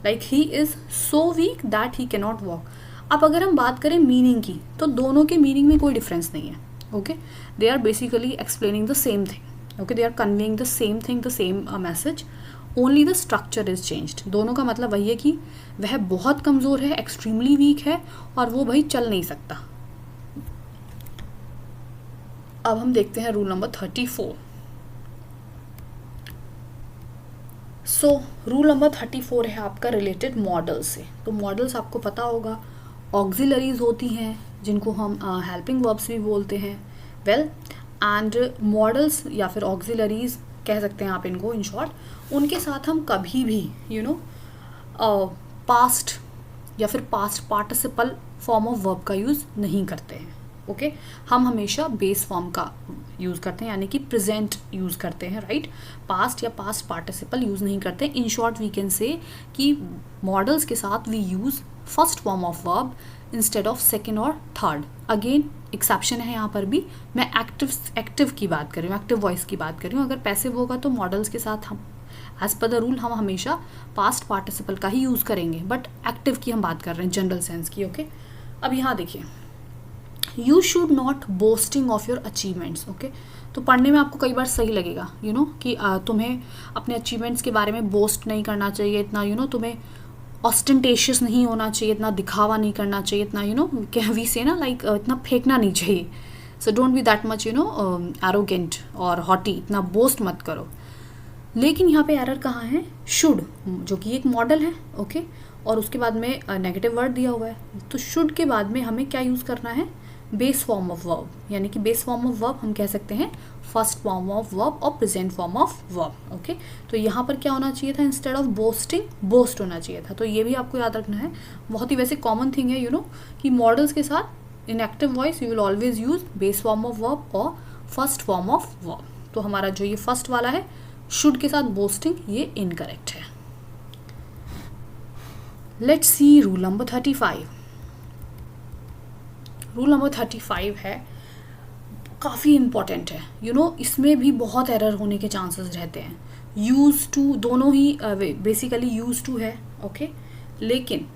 like he is so week that he can not walk. अब अगर हम बात करें मीनिंग की, तो दोनों के मीनिंग में कोई डिफरेंस नहीं है, okay. They are basically explaining the same thing, okay, they are conveying the same thing, the same message, only the structure is changed. दोनों का मतलब वही है कि वह बहुत कमज़ोर है, एक्सट्रीमली वीक है, और वो भाई चल नहीं सकता। अब हम देखते हैं rule number 34। So rule number 34 है आपका रिलेटेड मॉडल्स से। तो मॉडल्स आपको पता होगा ऑक्सिलरीज होती हैं जिनको हम हेल्पिंग वर्ब्स भी बोलते हैं। वेल, एंड मॉडल्स या फिर ऑक्सिलरीज कह सकते हैं आप इनको, इन शॉर्ट, उनके साथ हम कभी भी पास्ट या फिर past participle form of verb का यूज़ नहीं करते हैं, ओके। हम हमेशा बेस फॉर्म का यूज़ करते हैं, यानी कि प्रेजेंट यूज़ करते हैं, राइट। पास्ट या पास्ट पार्टिसिपल यूज़ नहीं करते। In short we can say कि मॉडल्स के साथ we use first form of verb instead of second और थर्ड। अगेन एक्सेप्शन है यहाँ पर भी, मैं एक्टिव की बात कर रही हूँ, एक्टिव वॉइस की बात कर रही हूँ। अगर पैसिव होगा तो मॉडल्स के साथ हम एज पर द रूल हम हमेशा पास्ट पार्टिसिपल का ही यूज़ करेंगे, बट एक्टिव की हम बात कर रहे हैं जनरल सेंस की, ओके। अब यहाँ देखिए, you should not boasting of your achievements, okay. तो पढ़ने में आपको कई बार सही लगेगा कि तुम्हें अपने अचीवमेंट्स के बारे में बोस्ट नहीं करना चाहिए इतना, तुम्हें ऑस्टेंटेशियस नहीं होना चाहिए, इतना दिखावा नहीं करना चाहिए, इतना क्या वी से ना, लाइक इतना फेंकना नहीं चाहिए। So don't be that much arrogant और हॉटी, इतना बोस्ट मत करो। लेकिन यहाँ पे एरर कहाँ है, शुड, जो कि एक मॉडल है, ओके, और उसके बाद में नेगेटिव वर्ड दिया हुआ है। तो शुड के बाद में हमें क्या यूज़ करना है, बेस फॉर्म ऑफ वर्ब, यानी कि बेस फॉर्म ऑफ वर्ब हम कह सकते हैं फर्स्ट फॉर्म ऑफ वर्ब और present form of verb, okay. तो यहाँ पर क्या होना चाहिए था, इंस्टेड ऑफ बोस्टिंग बोस्ट होना चाहिए था। तो ये भी आपको याद रखना है, बहुत ही वैसे कॉमन थिंग है कि मॉडल्स के साथ इन active voice you will always use base form of verb और फर्स्ट फॉर्म ऑफ वर्ब। तो हमारा जो ये फर्स्ट वाला है शुड के साथ बोस्टिंग, ये इनकरेक्ट है। Let's C rule number 35। Rule number 35 है, काफ़ी इम्पॉर्टेंट है। इसमें भी बहुत एरर होने के चांसेस रहते हैं। यूज़ टू दोनों ही बेसिकली यूज़ टू है, ओके, लेकिन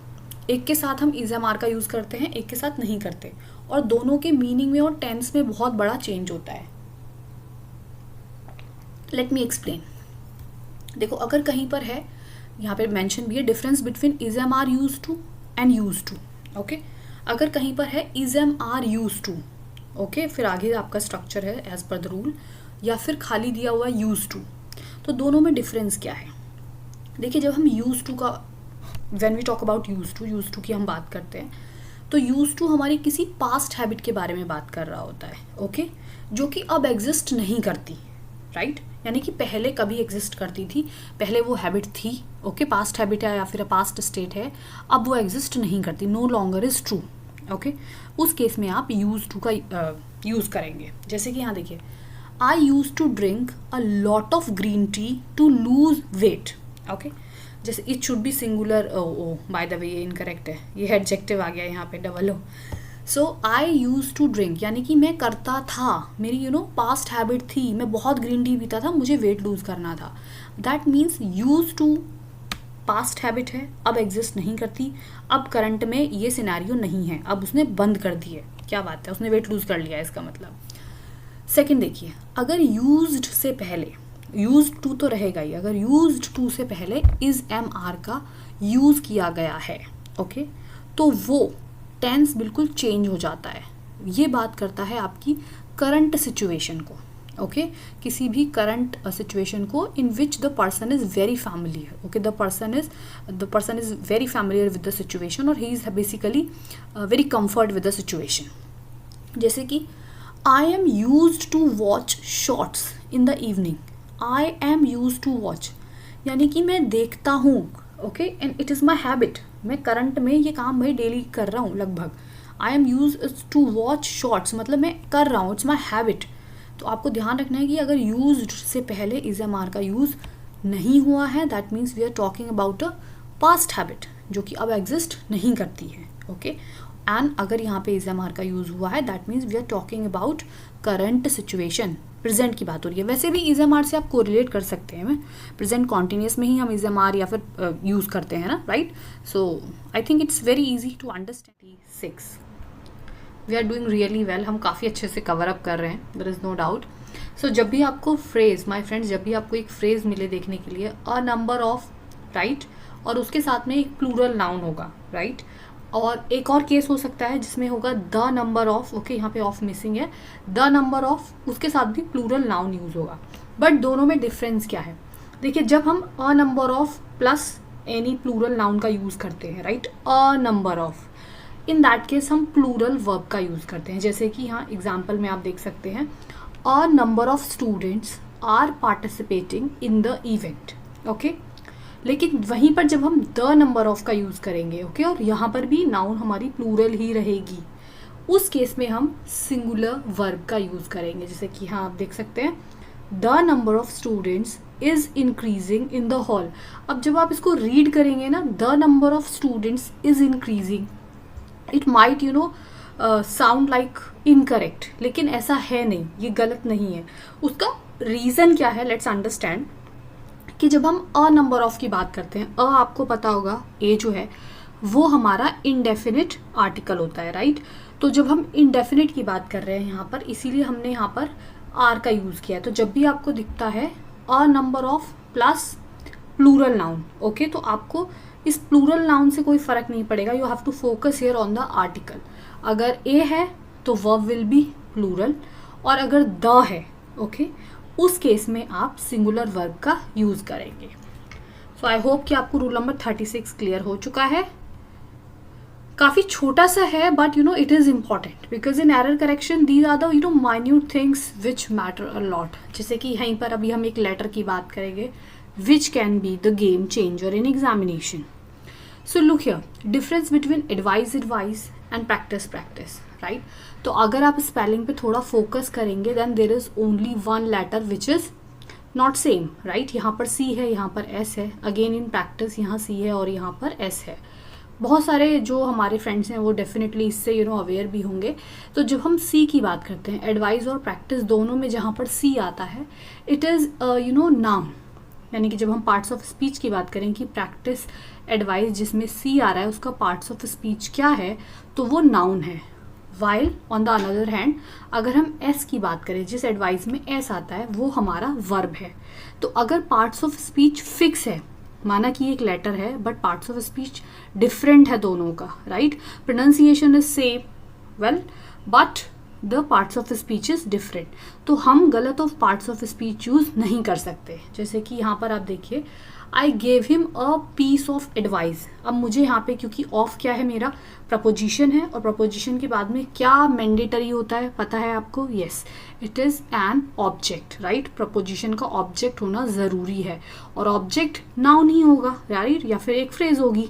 एक के साथ हम इज एम आर का यूज़ करते हैं, एक के साथ नहीं करते, और दोनों के मीनिंग में और टेंस में बहुत बड़ा चेंज होता है। Let me explain. देखो, अगर कहीं पर है, यहाँ पे मेंशन भी है, difference between is am are use to and use to, okay. अगर कहीं पर है is am are use to, okay, फिर आगे आपका स्ट्रक्चर है एज पर द रूल, या फिर खाली दिया हुआ यूज टू, तो दोनों में डिफरेंस क्या है? देखिए, जब हम यूज टू का, when we talk about use to की हम बात करते हैं, तो यूज टू हमारी किसी पास्ट हैबिट के बारे में बात कर रहा होता है, ओके, जो कि अब एग्जिस्ट नहीं करती, राइट? यानी कि पहले कभी एग्जिस्ट करती थी, पहले वो हैबिट थी, ओके, पास्ट हैबिट है या फिर पास्ट स्टेट है, अब वो एग्जिस्ट नहीं करती, no longer is true, okay. उस केस में आप यूज टू का यूज़ करेंगे। जैसे कि यहाँ देखिए, I use to drink a lot of green tea to lose weight, okay. जैसे it should be singular, by the way ये इनकरेक्ट है, ये एडजेक्टिव आ गया यहाँ पे, double O. So I use to drink यानी कि मैं करता था, मेरी पास्ट हैबिट थी, मैं बहुत ग्रीन टी पीता था, मुझे वेट लूज करना था। That means use to past habit है, अब एग्जिस्ट नहीं करती, अब करंट में ये सिनेरियो नहीं है, अब उसने बंद कर दी है। क्या बात है, उसने वेट लूज कर लिया है, इसका मतलब। सेकंड देखिए, अगर यूज्ड से पहले, यूज्ड टू तो रहेगा ही, अगर यूज्ड टू से पहले इज एम आर का यूज किया गया है, ओके, तो वो टेंस बिल्कुल चेंज हो जाता है। ये बात करता है आपकी करंट सिचुएशन को, ओके, किसी भी करंट सिचुएशन को in which the person is very familiar, okay, the person is very familiar with the situation, और he is basically very comfort with the situation. जैसे कि I am used to watch shorts in the evening, I am used to watch यानी कि मैं देखता हूँ, okay, and it is my habit, मैं current में ये काम भाई डेली कर रहा हूँ लगभग। I am use to watch shorts मतलब मैं कर रहा हूँ, इट्स माई हैबिट। तो आपको ध्यान रखना है कि अगर यूज्ड से पहले इज एम आर का यूज़ नहीं हुआ है, that means we are talking about a past habit जो कि अब एग्जिस्ट नहीं करती है, ओके। एंड अगर यहाँ पे इज एम आर का यूज़ हुआ है, that means we are talking about current situation, present की बात हो रही है। वैसे भी इज एम आर से आप कोरिलेट कर सकते हैं, प्रेजेंट कॉन्टिन्यूस में ही हम इज एम आर या फिर यूज़ करते हैं ना, right? So I think it's very easy to understand. 6 we are doing really well, हम काफ़ी अच्छे से कवर अप कर रहे हैं, there is no doubt. So जब भी आपको फ्रेज, माय फ्रेंड्स, जब भी आपको एक फ्रेज मिले देखने के लिए, अ नंबर ऑफ, राइट, और उसके साथ में एक प्लूरल नाउन होगा, राइट, और एक और केस हो सकता है जिसमें होगा द नंबर ऑफ, ओके, यहाँ पे ऑफ मिसिंग है, द नंबर ऑफ, उसके साथ भी प्लूरल नाउन यूज होगा। बट दोनों में डिफरेंस क्या है? देखिए, जब हम a number of plus any plural noun का यूज करते हैं, right, a number of, in that case हम प्लूरल वर्ब का यूज करते हैं। जैसे कि यहाँ एग्जाम्पल में आप देख सकते हैं, a number of students are participating in the event, okay. लेकिन वहीं पर जब हम द नंबर ऑफ का यूज करेंगे, ओके, और यहाँ पर भी नाउन हमारी प्लूरल ही रहेगी, उस केस में हम सिंगुलर वर्ब का यूज करेंगे। जैसे कि यहाँ आप देख सकते हैं, the number of students is increasing in the hall. अब जब आप इसको रीड करेंगे ना, the number of students is increasing, it might sound like incorrect, लेकिन ऐसा है नहीं, ये गलत नहीं है। उसका रीज़न क्या है, लेट्स अंडरस्टैंड। कि जब हम अ नंबर ऑफ की बात करते हैं, अ आपको पता होगा, ए जो है वो हमारा इनडेफिनिट आर्टिकल होता है, राइट। तो जब हम इनडेफिनिट की बात कर रहे हैं यहाँ पर, इसीलिए हमने यहाँ पर आर का यूज़ किया है। तो जब भी आपको दिखता है a number of plus plural noun, okay, तो आपको इस प्लूरल नाउन से कोई फर्क नहीं पड़ेगा, you have to focus here on the article. अगर ए है तो वर्ब विल बी प्लूरल, और अगर द है, ओके, उस केस में आप सिंगुलर वर्ब का यूज करेंगे। सो आई होप कि आपको रूल नंबर 36 क्लियर हो चुका है। काफ़ी छोटा सा है, but it is important, because in error correction these are the minute things which matter a lot. जैसे कि यहीं पर अभी हम एक लेटर की बात करेंगे, which can be the game changer in examination. So look here, difference between advice and practice, right. तो अगर आप स्पेलिंग पे थोड़ा फोकस करेंगे, then there is only one letter which is not same, right. यहाँ पर सी है, यहाँ पर एस है, अगेन इन प्रैक्टिस यहाँ सी है और यहाँ पर एस है। बहुत सारे जो हमारे फ्रेंड्स हैं वो डेफिनेटली इससे अवेयर भी होंगे। तो जब हम सी की बात करते हैं, एडवाइस और प्रैक्टिस दोनों में जहाँ पर सी आता है, इट इज़ नाउन। यानी कि जब हम पार्ट्स ऑफ स्पीच की बात करें कि प्रैक्टिस एडवाइस जिसमें सी आ रहा है उसका पार्ट्स ऑफ स्पीच क्या है, तो वो नाउन है। While on the another hand अगर हम एस की बात करें, जिस एडवाइस में एस आता है वो हमारा वर्ब है। तो अगर पार्ट्स ऑफ स्पीच फिक्स है, माना कि एक लेटर है but parts of speech different है दोनों का, right, pronunciation is same, well but the parts of speech is different, तो हम गलत of parts of speech use नहीं कर सकते। जैसे कि यहाँ पर आप देखिए, I gave him a piece of advice. अब मुझे यहाँ पे क्योंकि ऑफ क्या है, मेरा प्रपोजिशन है, और प्रपोजिशन के बाद में क्या मैंडेटरी होता है पता है आपको? Yes, it is an object, right. Preposition का ऑब्जेक्ट होना ज़रूरी है, और ऑब्जेक्ट नाउन ही होगा, राइट, या फिर एक फ्रेज होगी।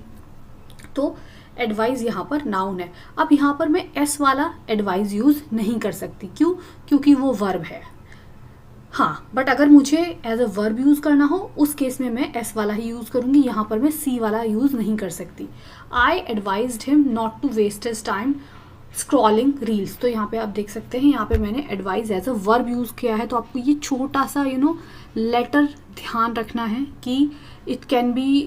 तो एडवाइस यहाँ पर नाउन है। अब यहाँ पर मैं एस वाला एडवाइस यूज़ नहीं कर सकती, क्यों? क्योंकि वो वर्ब है। हाँ, बट अगर मुझे एज अ वर्ब यूज़ करना हो उस केस में मैं एस वाला ही यूज़ करूँगी, यहाँ पर मैं सी वाला यूज़ नहीं कर सकती। I advised him not to waste his time scrolling reels. तो यहाँ पे आप देख सकते हैं, यहाँ पे मैंने advise as a verb use किया है। तो आपको ये छोटा सा लेटर ध्यान रखना है कि it can be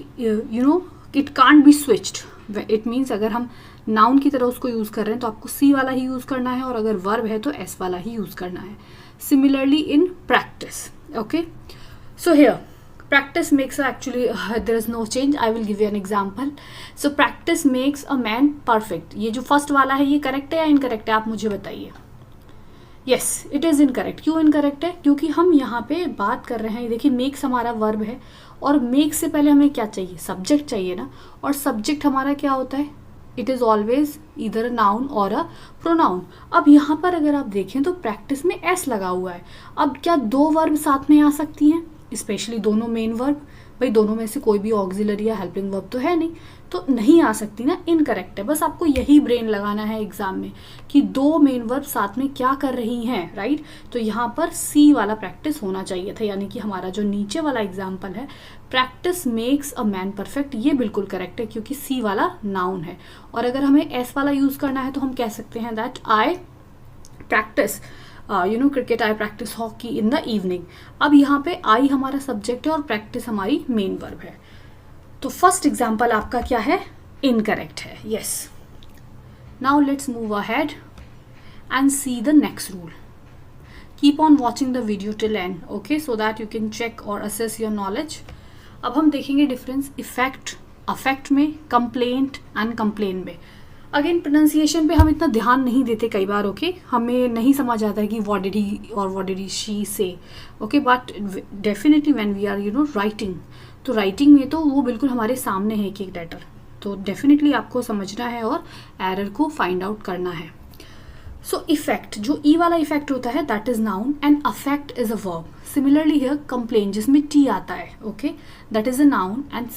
it can't be switched. It means अगर हम नाउन की तरह उसको यूज़ कर रहे हैं तो आपको सी वाला ही यूज़ करना है, और अगर वर्ब है तो एस वाला ही यूज़ करना है। Similarly in practice, okay, so here practice makes there is no change. I will give you an example. So practice makes a man perfect. ये जो फर्स्ट वाला है ये करेक्ट है या इनकरेक्ट है, आप मुझे बताइए। Yes, it is incorrect. क्यों इनकरेक्ट है? क्योंकि हम यहाँ पे बात कर रहे हैं, देखिए makes हमारा वर्ब है, और make से पहले हमें क्या चाहिए? सब्जेक्ट चाहिए ना, और सब्जेक्ट हमारा क्या होता है? इट इज़ ऑलवेज इधर अ नाउन और अ प्रोनाउन। अब यहाँ पर अगर आप देखें तो प्रैक्टिस में एस लगा हुआ है। अब क्या दो वर्ब साथ में आ सकती हैं, स्पेशली दोनों मेन वर्ब? भाई दोनों में से कोई भी ऑक्सिलरी या हेल्पिंग वर्ब तो है नहीं, तो नहीं आ सकती ना, इनकरेक्ट है। बस आपको यही ब्रेन लगाना है एग्जाम में कि दो मेन वर्ब साथ में क्या कर रही हैं, राइट। तो यहाँ पर सी वाला प्रैक्टिस होना चाहिए था, यानी कि हमारा जो नीचे वाला एग्जाम्पल है, practice makes a man perfect, ये बिल्कुल करेक्ट है क्योंकि सी वाला नाउन है। और अगर हमें एस वाला यूज़ करना है तो हम कह सकते हैं that I practice cricket, I practice hockey in the evening. अब यहाँ पे आई हमारा सब्जेक्ट है और प्रैक्टिस हमारी मेन वर्ब है। तो फर्स्ट एग्जाम्पल आपका क्या है? इनकरेक्ट है, yes. Now let's move ahead and see the next rule. Keep on watching the video till end, okay, so that you can check और असेस योर नॉलेज। अब हम देखेंगे डिफरेंस इफेक्ट, अफेक्ट में, complaint and complain में। Again pronunciation पे हम इतना ध्यान नहीं देते कई बार, ओके, हमें नहीं समझ आता है कि व्हाट डिड ही और what did he she say, okay, but definitely when we are writing, तो राइटिंग में तो वो बिल्कुल हमारे सामने है एक एक लेटर, तो डेफिनेटली आपको समझना है और एरर को फाइंड आउट करना है। सो इफेक्ट, जो ई वाला इफेक्ट होता है that is noun and affect is a verb. Similarly here complain जिसमें टी आता है, okay, that is a noun, and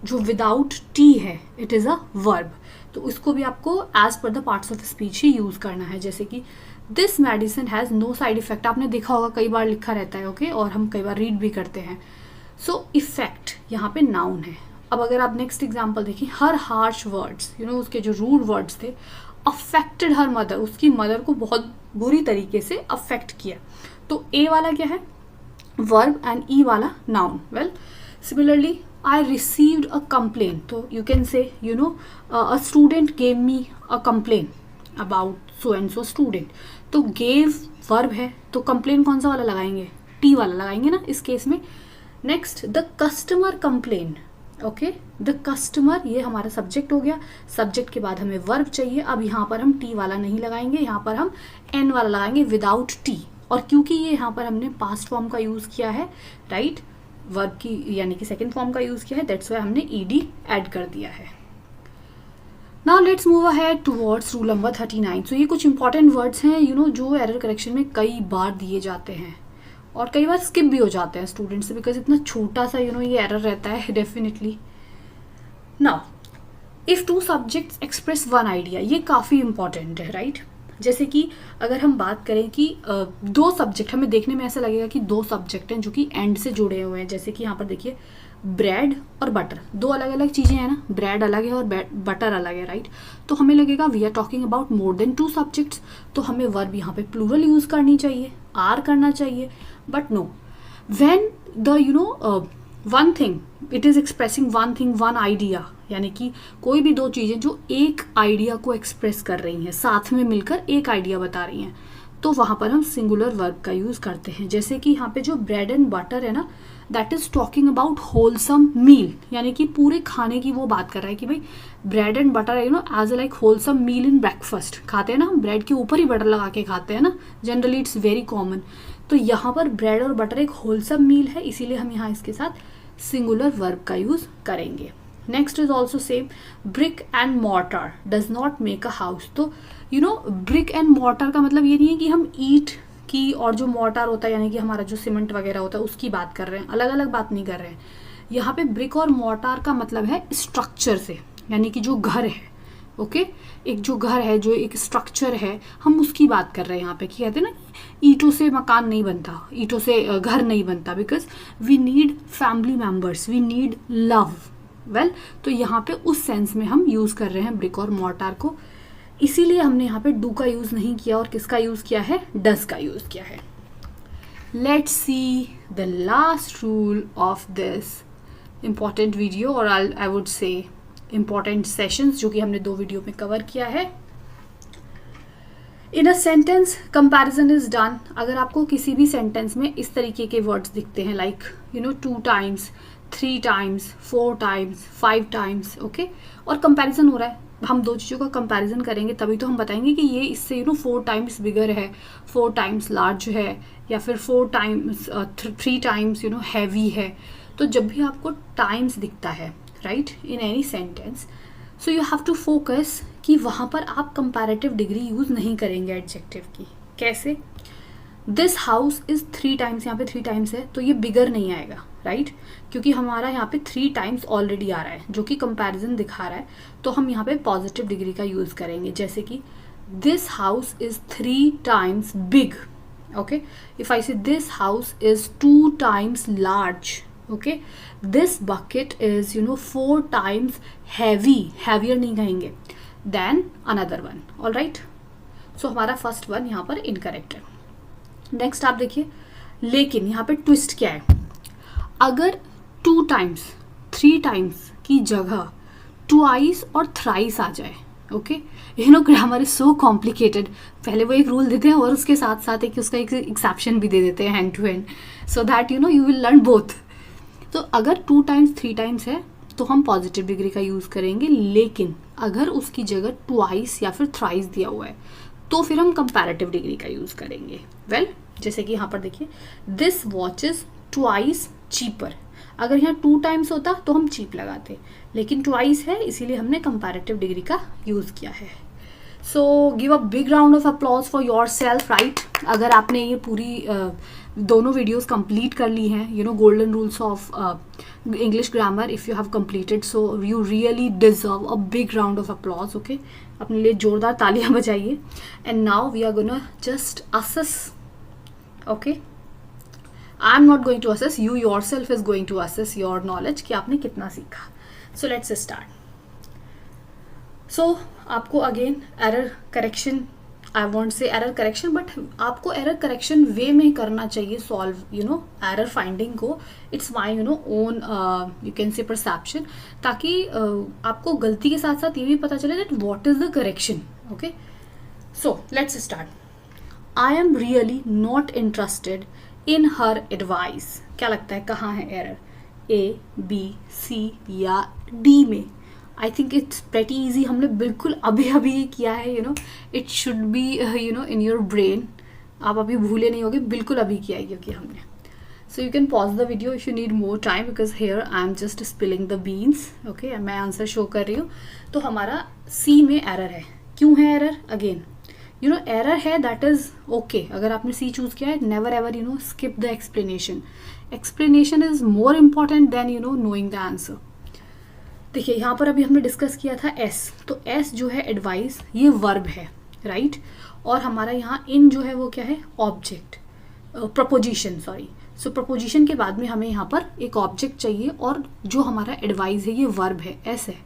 जो विदाउट टी है इट इज अ वर्ब। तो इसको भी आपको as per the parts of speech ही यूज करना है। जैसे कि this medicine has no side effect, आपने देखा होगा कई बार लिखा रहता है, ओके, और हम कई बार रीड भी करते हैं। सो इफेक्ट यहाँ पे नाउन है। अब अगर आप नेक्स्ट एग्जाम्पल देखें, हर हार्श वर्ड्स, उसके जो रूड वर्ड्स थे, अफेक्टेड हर मदर, उसकी मदर को बहुत बुरी तरीके से अफेक्ट किया। तो ए वाला क्या है? वर्ब, एंड ई वाला noun. Well similarly I received a complain, तो you can say a student gave me a complain about so and so student. तो गेव वर्ब है, तो कंप्लेन कौन सा वाला लगाएंगे? टी वाला लगाएंगे ना इस केस में। Next the customer complain, okay, the customer ये हमारा सब्जेक्ट हो गया, सब्जेक्ट के बाद हमें वर्ब चाहिए। अब यहाँ पर हम टी वाला नहीं लगाएंगे, यहाँ पर हम एन वाला लगाएंगे विदाउट टी। और क्योंकि ये यहाँ पर हमने पास्ट फॉर्म का यूज़ किया है, राइट, वर्ब की यानी कि सेकेंड फॉर्म का यूज़ किया है, दैट्स वाई हमने ईडी ऐड कर दिया है। Now let's move ahead towards rule number 39। सो ये कुछ इंपॉर्टेंट वर्ड्स हैं जो एरर करेक्शन में कई बार दिए जाते हैं और कई बार स्किप भी हो जाते हैं स्टूडेंट्स से, बिकॉज इतना छोटा सा ये एरर रहता है definitely. Now if two subjects express one idea, ये काफ़ी इंपॉर्टेंट है, राइट। जैसे कि अगर हम बात करें कि दो सब्जेक्ट, हमें देखने में ऐसा लगेगा कि दो सब्जेक्ट हैं जो कि एंड से जुड़े हुए हैं, जैसे कि यहाँ पर देखिए ब्रेड और बटर, दो अलग अलग चीज़ें हैं ना, ब्रेड अलग है और बटर अलग है, राइट। तो हमें लगेगा we are talking about more than 2 subjects, तो हमें वर्ब यहाँ पे प्लूरल यूज़ करनी चाहिए, आर करना चाहिए। But no, when the one thing it is expressing one thing, one idea, यानी कि कोई भी दो चीज़ें जो एक आइडिया को एक्सप्रेस कर रही हैं, साथ में मिलकर एक आइडिया बता रही हैं, तो वहाँ पर हम सिंगुलर वर्ब का यूज़ करते हैं। जैसे कि यहाँ पे जो ब्रेड एंड बटर है ना, that is talking about wholesome meal, यानी कि पूरे खाने की वो बात कर रहा है कि भाई ब्रेड एंड बटर है as like wholesome meal in breakfast, खाते हैं ना हम ब्रेड के ऊपर ही बटर लगा के खाते हैं ना, जनरली इट्स वेरी कॉमन। तो यहाँ पर ब्रेड और बटर एक होलसम मील है, इसीलिए हम यहाँ इसके साथ सिंगुलर वर्ब का यूज़ करेंगे। Next is also same, brick and mortar does not make a house. तो ब्रिक एंड मॉर्टर का मतलब ये नहीं है कि हम ईंट की और जो मॉर्टर होता है यानी कि हमारा जो सीमेंट वगैरह होता है उसकी बात कर रहे हैं, अलग अलग बात नहीं कर रहे हैं। यहाँ पे ब्रिक और मॉर्टर का मतलब है स्ट्रक्चर से, यानी कि जो घर है, ओके, एक जो घर है, जो एक स्ट्रक्चर है, हम उसकी बात कर रहे हैं यहाँ पे। कि कहते हैं ना, ईंटों से मकान नहीं बनता, ईंटों से घर नहीं बनता, because we need family members, we need love. Well, तो यहाँ पे उस सेंस में हम यूज़ कर रहे हैं ब्रिक और मॉर्टार को, इसीलिए हमने यहाँ पे डू का यूज़ नहीं किया और किसका यूज़ किया है, डज का यूज़ किया है। Let's see the last rule of this important video, और I would say important sessions जो कि हमने 2 वीडियो में कवर किया है। In a sentence comparison is done. अगर आपको किसी भी सेंटेंस में इस तरीके के वर्ड्स दिखते हैं, like 2 times, 3 times, 4 times, 5 times, okay, और कंपैरिजन हो रहा है, हम 2 चीज़ों का कंपैरिजन करेंगे तभी तो हम बताएंगे कि ये इससे 4 टाइम्स बिगर है, 4 टाइम्स लार्ज है, या फिर 4 टाइम्स 3 टाइम्स हैवी है। तो जब भी आपको टाइम्स दिखता है, right, in any sentence, so you have to focus कि वहाँ पर आप कंपैरेटिव डिग्री यूज़ नहीं करेंगे एडजेक्टिव की। कैसे? दिस हाउस इज़ 3 टाइम्स, यहाँ पे 3 टाइम्स है तो ये बिगर नहीं आएगा, राइट, क्योंकि हमारा यहाँ पे 3 टाइम्स ऑलरेडी आ रहा है जो कि कंपैरिजन दिखा रहा है, तो हम यहाँ पे पॉजिटिव डिग्री का यूज़ करेंगे। जैसे कि this house is 3 times big, okay, if I say this house is 2 times large, okay, this bucket is 4 times heavy, heavier नहीं कहेंगे, then another one, all right. So हमारा फर्स्ट वन यहाँ पर incorrect है। Next आप देखिए, लेकिन यहाँ पे ट्विस्ट क्या है, अगर 2 टाइम्स 3 टाइम्स की जगह ट्वाइस और थ्राइस आ जाए, okay, grammar is so complicated, पहले वो एक रूल देते हैं और उसके साथ साथ एक उसका एक एक्सेप्शन भी दे देते हैं hand to hand, so that you will learn both. तो अगर 2 टाइम्स 3 टाइम्स है तो हम पॉजिटिव डिग्री का यूज़ करेंगे, लेकिन अगर उसकी जगह ट्वाइस या फिर थ्राइस दिया हुआ है तो फिर हम कंपैरेटिव डिग्री का यूज़ करेंगे। वेल, जैसे कि यहाँ पर देखिए, this watch is twice cheaper. अगर यहाँ 2 टाइम्स होता तो हम चीप लगाते, लेकिन ट्वाइस है इसीलिए हमने कंपैरेटिव डिग्री का यूज़ किया है। So give a big round of applause for your self, right. अगर आपने ये पूरी दोनों वीडियोस कंप्लीट कर ली हैं, golden rules of English grammar, if you have completed, so you really deserve a big round of applause, okay. अपने लिए जोरदार तालियां बजाइए। And now we are gonna just assess, okay, I am not going to assess, you yourself is going to assess your knowledge कि आपने कितना सीखा। So let's start. So आपको again error correction, I won't say error correction, but आपको error correction वे में करना चाहिए solve error finding को। It's my own you can से परसेप्शन, ताकि आपको गलती के साथ साथ ये भी पता चले that what is the correction, okay. So let's start. I am really not interested in her advice. क्या लगता है कहाँ है एरर, ए, बी, सी या डी में? आई थिंक इट्स प्रेटी ईजी, हमने बिल्कुल अभी अभी किया है, it should be in your brain, आप अभी भूले नहीं होगे, बिल्कुल अभी किया है क्योंकि हमने। सो you can pause the video if you need more time, because here I am just spilling the beans, okay, मैं आंसर शो कर रही हूँ। तो हमारा सी में एरर है। क्यों है एरर? अगेन एरर है, दैट इज ओके। अगर आपने सी चूज किया है, never ever skip the explanation. Explanation is more important than knowing the answer. देखिए यहाँ पर अभी हमने डिस्कस किया था एस, तो एस जो है एडवाइस, ये वर्ब है, राइट, और हमारा यहाँ इन जो है वो क्या है, ऑब्जेक्ट, प्रपोजिशन, सॉरी। सो प्रपोजिशन के बाद में हमें यहाँ पर एक ऑब्जेक्ट चाहिए, और जो हमारा एडवाइस है ये वर्ब है, एस है,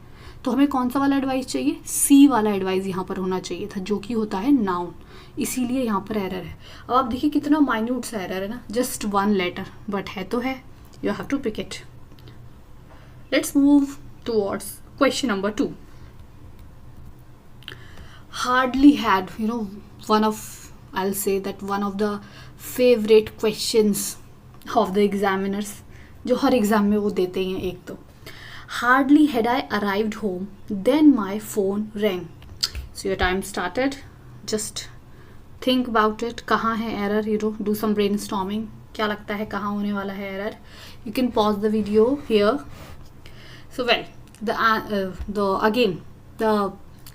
तो हमें कौन सा वाला एडवाइस चाहिए, सी वाला एडवाइस यहाँ पर होना चाहिए था, जो कि होता है नाउन, इसीलिए यहाँ पर एरर है। अब आप देखिए कितना माइन्यूट सा एरर है ना, जस्ट 1 लेटर, बट है तो है, you have to pick it. Let's move towards question number 2। hardly had, one of, I'll say that one of the favorite questions of the examiners, जो हर एग्जाम में वो देते हैं एक तो। Hardly had I arrived home, then my phone rang. So your time started. Just think about it. कहाँ है error? Do some brainstorming. क्या लगता है कहाँ होने वाला है error? You can pause the video here. So well, the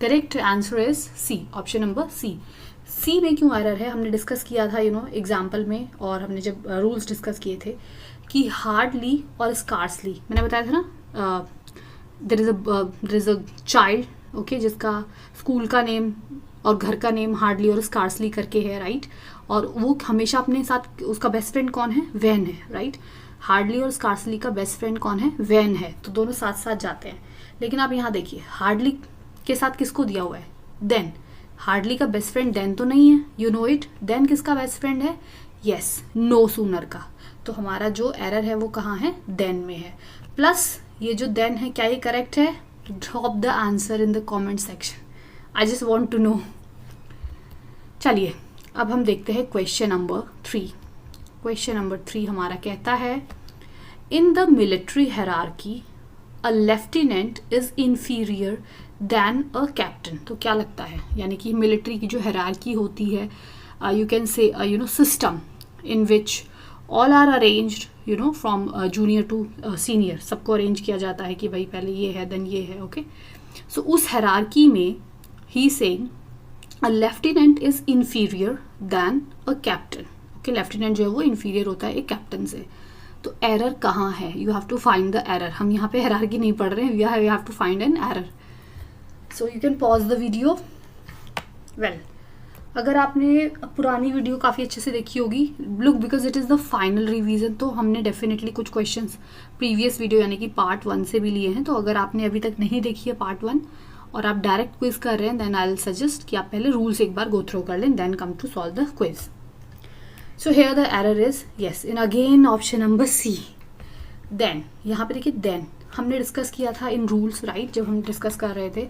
correct answer is C, option number C. C में क्यों एरर है, हमने डिस्कस किया था एग्जाम्पल में, और हमने जब रूल्स डिस्कस किए थे कि हार्डली और स्कार्सली, मैंने बताया था ना, there is a child, okay, जिसका स्कूल का नेम और घर का नेम हार्डली और स्कार्सली करके है, राइट, और वो हमेशा अपने साथ, उसका बेस्ट फ्रेंड कौन है, वैन है, राइट। हार्डली और स्कार्सली का बेस्ट फ्रेंड कौन है, वैन है, तो दोनों साथ साथ जाते हैं। लेकिन आप यहाँ देखिए, हार्डली के साथ किसको दिया हुआ है, देन। हार्डली का बेस्ट फ्रेंड देन तो नहीं है, यू नो इट। देन किसका बेस्ट फ्रेंड है, यस, नो सूनर का। तो हमारा जो एरर है वो कहाँ है, देन में है। प्लस ये जो देन है, क्या ये करेक्ट है? Drop the answer in the comment section, I just want to know. चलिए अब हम देखते हैं क्वेश्चन नंबर 3। क्वेश्चन नंबर 3 हमारा कहता है, in the military hierarchy a lieutenant is inferior then a captain. तो क्या लगता है, यानी कि मिलिट्री की जो हायरार्की होती है, you can say system in which all are arranged from junior to senior, सबको अरेंज किया जाता है कि भाई पहले ये है देन ये है, ओके। सो उस हायरार्की में he saying a lieutenant is inferior then a captain, okay. Lieutenant जो है वो इंफीरियर होता है एक कैप्टन से। तो एरर कहाँ है, you have to find the error. हम यहाँ पे हायरार्की नहीं पढ़ रहे हैं, you have to find an error. So you can pause the video. Well, अगर आपने पुरानी वीडियो काफ़ी अच्छे से देखी होगी, look, because it is the final revision, तो हमने डेफिनेटली कुछ क्वेश्चंस प्रीवियस वीडियो यानी कि पार्ट 1 से भी लिए हैं। तो अगर आपने अभी तक नहीं देखी है पार्ट 1 और आप डायरेक्ट क्विज कर रहे हैं, देन आई विल सजेस्ट कि आप पहले रूल्स एक बार गो थ्रू कर लें, then come to solve the quiz. So here the error is, yes, in again option number C, then. यहाँ पे देखिए, देन हमने डिस्कस किया था इन रूल्स, राइट, जब हम डिस्कस कर रहे थे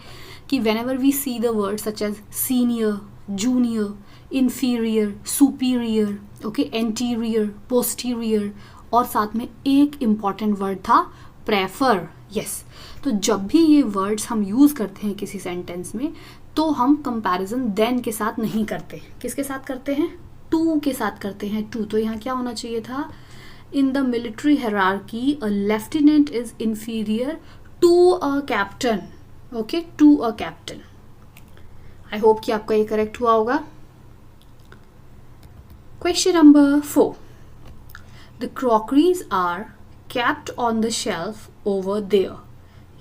कि whenever we see the word such as senior, junior, inferior, superior, okay, anterior, posterior, और साथ में एक इम्पॉर्टेंट वर्ड था प्रेफर, यस। तो जब भी ये वर्ड्स हम यूज़ करते हैं किसी सेंटेंस में, तो हम कंपैरिजन देन के साथ नहीं करते, किसके साथ करते हैं, टू के साथ करते हैं, टू। तो यहाँ क्या होना चाहिए था, in the military hierarchy a lieutenant is inferior to a captain, okay, to a captain. I hope कि आपका ये करेक्ट हुआ होगा। Question number 4, the crockeries are kept on the shelf over there.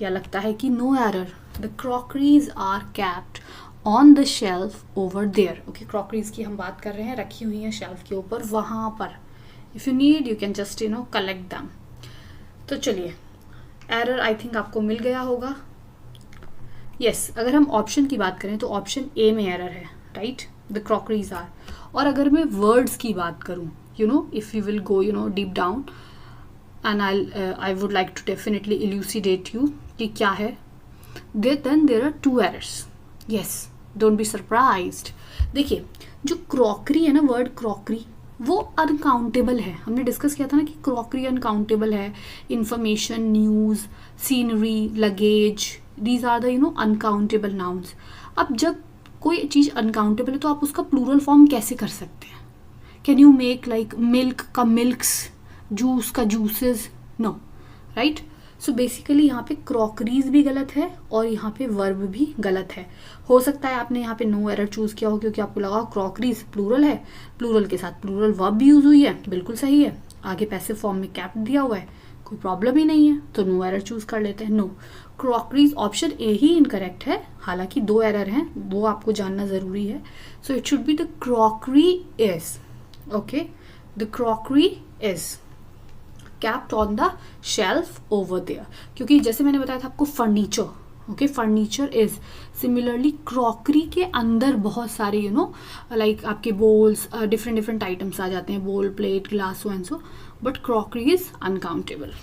या लगता है कि no error, the crockeries are kept on the shelf over there, okay, crockeries की हम बात कर रहे हैं, रखी हुई हैं शेल्फ के ऊपर, वहाँ पर। If you need, you can just collect them. तो चलिए, एरर आई थिंक आपको मिल गया होगा। यस, अगर हम ऑप्शन की बात करें तो ऑप्शन ए में एरर है, राइट, द क्रॉकरीज आर। और अगर मैं वर्ड्स की बात करूँ, if you will go deep down, and I would like to definitely elucidate you कि क्या है, then there are 2 errors. Yes, don't be surprised. देखिए, जो क्रॉकरी है ना, वर्ड क्रॉकरी, वो अनकाउंटेबल है। हमने डिस्कस किया था ना कि क्रॉकरी अनकाउंटेबल है, information, news, scenery, luggage, these are the uncountable nouns. अब जब कोई चीज़ अनकाउंटेबल है तो आप उसका प्लूरल फॉर्म कैसे कर सकते हैं? Can you make like milk का मिल्क्स, जूस का juices? No, right. So basically यहाँ पे क्रॉकरीज भी गलत है और यहाँ पे वर्ब भी गलत है। हो सकता है आपने यहाँ पे नो एरर चूज़ किया हो क्योंकि आपको लगा क्रॉकरीज प्लूरल है, प्लूरल के साथ प्लूरल वर्ब भी यूज़ हुई है, बिल्कुल सही है। आगे पैसिव फॉर्म में कैप्ट दिया हुआ है, कोई प्रॉब्लम ही नहीं है, तो नो एरर चूज कर लेते हैं। नो, क्रॉकरीज ऑप्शन ए ही इनकरेक्ट है, हालांकि 2 एरर हैं, वो आपको जानना ज़रूरी है। सो it should be the crockery is, okay, the crockery is kept on the shelf over there, क्योंकि जैसे मैंने बताया था आपको furniture, okay, furniture is, similarly crockery के अंदर बहुत सारे यू नो लाइक आपके बोल्स, डिफरेंट आइटम्स आ जाते हैं, बोल, plate, glass, so and so, but crockery is uncountable.